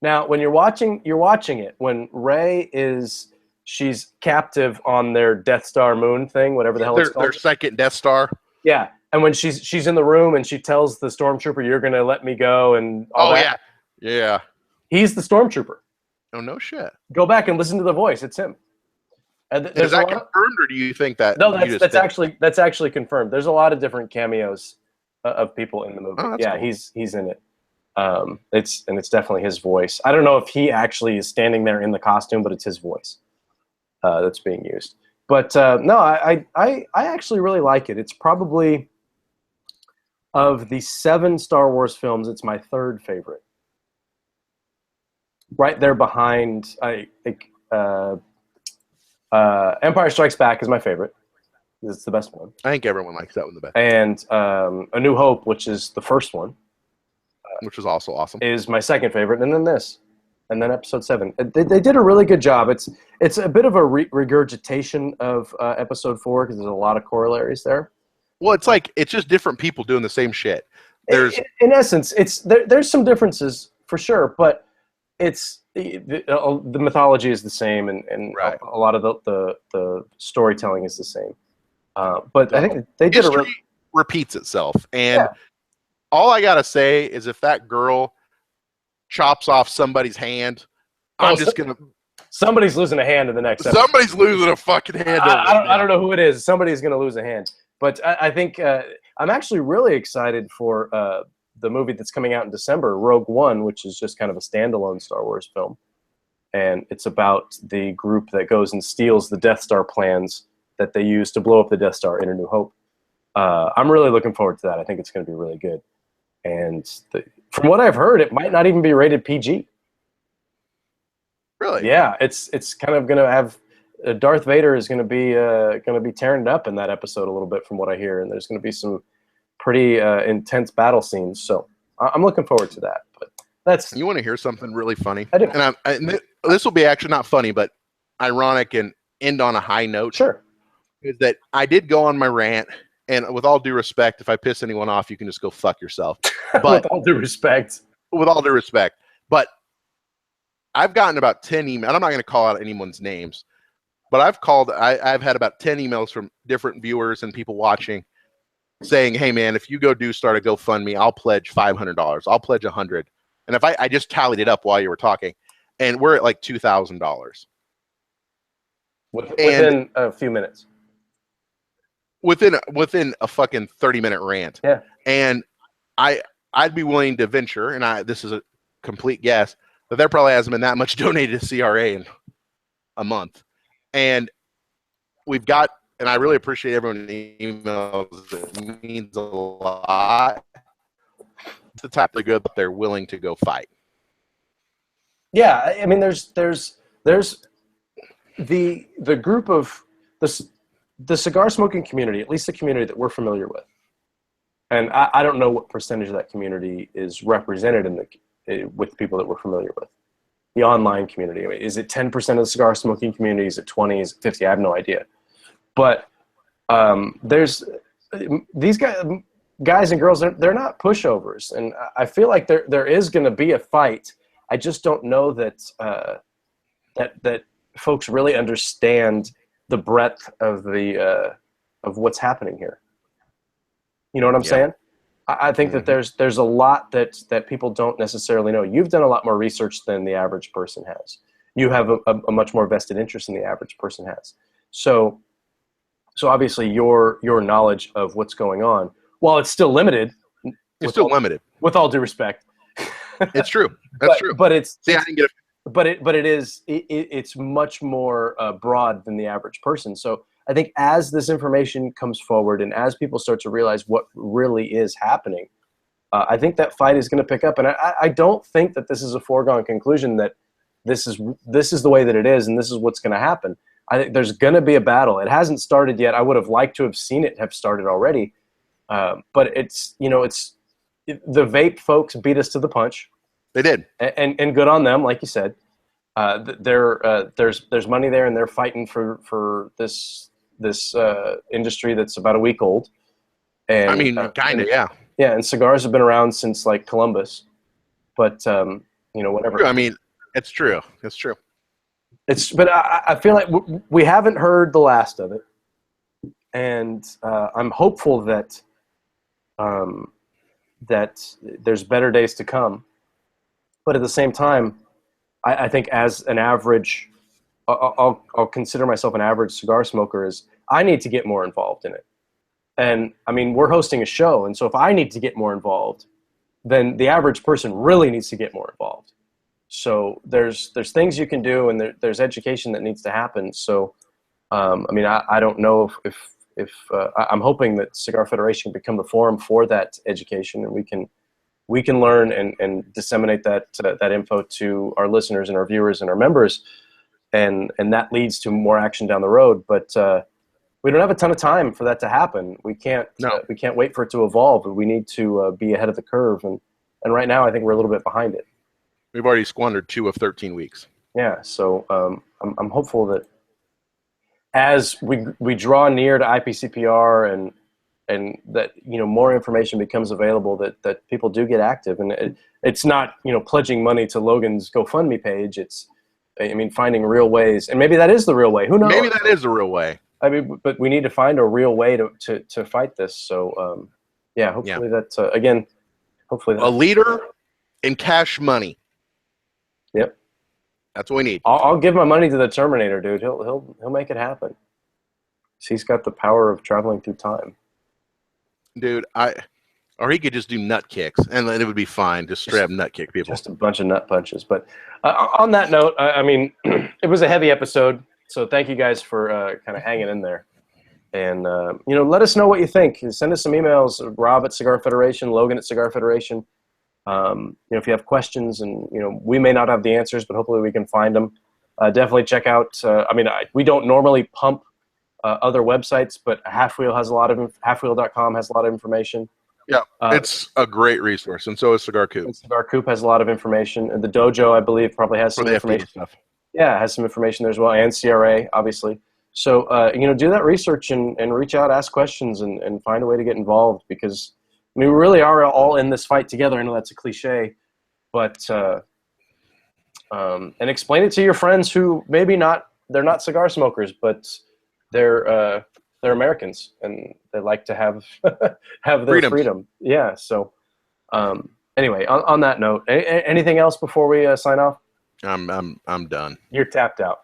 Now, when you're watching it, when Rey is she's captive on their Death Star moon thing, whatever the hell it's called. Their second Death Star. Yeah, and when she's in the room and she tells the stormtrooper, "You're gonna let me go," and all that. Yeah. He's the stormtrooper. Oh no shit. Go back and listen to the voice. It's him. And Is that confirmed, or do you think that? No, that's actually confirmed. There's a lot of different cameos of people in the movie. Oh, yeah, cool. he's in it. It's definitely his voice. I don't know if he actually is standing there in the costume, but it's his voice that's being used. But no, I actually really like it. It's probably, of the 7 Star Wars films, it's my 3rd favorite. Right there behind, I think, Empire Strikes Back is my favorite. It's the best one. I think everyone likes that one the best. And A New Hope, which is the first one, which was also awesome, is my 2nd favorite, and then this, and then Episode 7. They did a really good job. It's a bit of a regurgitation of Episode 4 because there's a lot of corollaries there. Well, it's just different people doing the same shit. There's in essence, there's some differences for sure, but it's the mythology is the same, and right. a lot of the storytelling is the same. But I think they did repeats itself, and all I gotta say is if that girl chops off somebody's hand, somebody's losing a hand in the next episode. Somebody's losing a fucking hand. I don't know who it is. Somebody's gonna lose a hand. But I think I'm actually really excited for the movie that's coming out in December, Rogue One, which is just kind of a standalone Star Wars film. And it's about the group that goes and steals the Death Star plans that they use to blow up the Death Star in A New Hope. I'm really looking forward to that. I think it's going to be really good. And from what I've heard, it might not even be rated PG. Really? Yeah, it's kind of going to have Darth Vader is going to be tearing it up in that episode a little bit, from what I hear, and there's going to be some pretty intense battle scenes. So I'm looking forward to that. But that's you want to hear something really funny? I do. And this will be actually not funny, but ironic and end on a high note. Sure. Is that I did go on my rant, and with all due respect, if I piss anyone off, you can just go fuck yourself. But with all due respect. With all due respect. But I've gotten about 10 emails. I'm not going to call out anyone's names, but I've had about 10 emails from different viewers and people watching saying, hey man, if you start a GoFundMe, I'll pledge $500. I'll pledge $100. And if I just tallied it up while you were talking, and we're at like $2,000. Within a few minutes. Within a fucking 30-minute rant. Yeah. And I'd be willing to venture, and this is a complete guess, that there probably hasn't been that much donated to CRA in a month. And we've got, and I really appreciate everyone's emails. It means a lot. It's the type of good that they're willing to go fight. Yeah, I mean, there's the group of the cigar smoking community, at least the community that we're familiar with, and I don't know what percentage of that community is represented with people that we're familiar with. The online community, I mean, is it 10% of the cigar smoking community? Is it 20? Is it 50? I have no idea. But there's these guys and girls. They're not pushovers, and I feel like there is going to be a fight. I just don't know that that folks really understand the breadth of of what's happening here. You know what I'm saying? I think that there's a lot that people don't necessarily know. You've done a lot more research than the average person has. You have a much more vested interest than the average person has. So obviously your knowledge of what's going on, while it's still limited, limited. With all due respect, it's true. That's true. But it's see, I didn't get it. But it's much more broad than the average person. So I think as this information comes forward and as people start to realize what really is happening, I think that fight is going to pick up. And I don't think that this is a foregone conclusion that this is the way that it is and this is what's going to happen. I think there's going to be a battle. It hasn't started yet. I would have liked to have seen it have started already. But the vape folks beat us to the punch. They did, and good on them, like you said. There's money there, and they're fighting for this industry that's about a week old. And I mean, kind of, yeah. Yeah, and cigars have been around since like Columbus, but whatever. I mean, it's true. It's true. But I feel like we haven't heard the last of it, and I'm hopeful that that there's better days to come. But at the same time, I think as an average, I'll consider myself an average cigar smoker. Is I need to get more involved in it. And I mean, we're hosting a show, and so if I need to get more involved, then the average person really needs to get more involved. So there's things you can do, and there's education that needs to happen. So I mean, I don't know if I'm hoping that Cigar Federation can become the forum for that education, and we can learn and disseminate that info to our listeners and our viewers and our members, and that leads to more action down the road. But we don't have a ton of time for that to happen. We can't wait for it to evolve. We need to be ahead of the curve, and right now I think we're a little bit behind it. We've already squandered 2 of 13 weeks. Yeah, so I'm hopeful that as we draw near to IPCPR and that more information becomes available, that people do get active, and it's not pledging money to Logan's GoFundMe page. It's finding real ways, and maybe that is the real way. Who knows? Maybe that is the real way. I mean, but we need to find a real way to fight this. So, hopefully that hopefully that a leader in cash money. Yep, that's what we need. I'll give my money to the Terminator, dude. He'll make it happen. He's got the power of traveling through time, dude. Or he could just do nut kicks, and then it would be fine. Just straight up nut kick people. Just a bunch of nut punches. But on that note, I mean, it was a heavy episode. So thank you guys for kind of hanging in there. And, let us know what you think. Send us some emails, Rob at Cigar Federation, Logan at Cigar Federation. If you have questions, and, we may not have the answers, but hopefully we can find them. Definitely check out, we don't normally pump other websites, but Halfwheel has halfwheel.com has a lot of information. Yeah, it's a great resource, and so is Cigar Coop. Cigar Coop has a lot of information. And the Dojo, I believe, probably has some information. Stuff. Yeah, it has some information there as well, and CRA, obviously. So, do that research and reach out, ask questions, and find a way to get involved, because, we really are all in this fight together. I know that's a cliche, but and explain it to your friends who maybe they're not cigar smokers, but they're Americans, and they like to have their freedom. Yeah, so anyway, on that note, anything else before we sign off? I'm done. You're tapped out.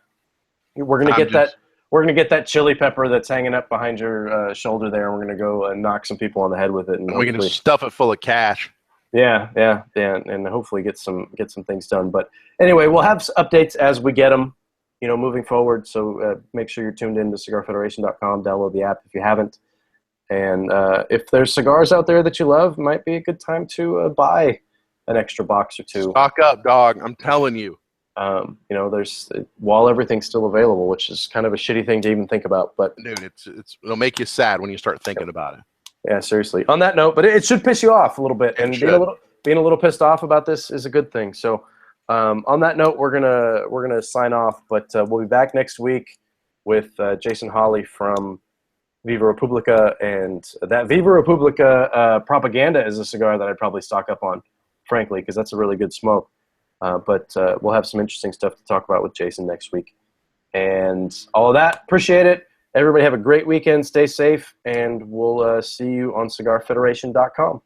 We're gonna get that chili pepper that's hanging up behind your shoulder there, and we're gonna go knock some people on the head with it, and we're gonna stuff it full of cash. Yeah, and hopefully get some things done. But anyway, we'll have updates as we get them, moving forward. So make sure you're tuned in to CigarFederation.com. Download the app if you haven't, and if there's cigars out there that you love, it might be a good time to buy an extra box or two. Stock up, dog. I'm telling you. There's while everything's still available, which is kind of a shitty thing to even think about. But dude, it'll make you sad when you start thinking about it. Yeah, seriously. On that note, but it should piss you off a little bit, and being a little pissed off about this is a good thing. So, on that note, we're gonna sign off, but we'll be back next week with Jason Hawley from Viva Republica, and that Viva Republica propaganda is a cigar that I'd probably stock up on, frankly, because that's a really good smoke. But we'll have some interesting stuff to talk about with Jason next week. And all of that, appreciate it. Everybody have a great weekend. Stay safe, and we'll see you on CigarFederation.com.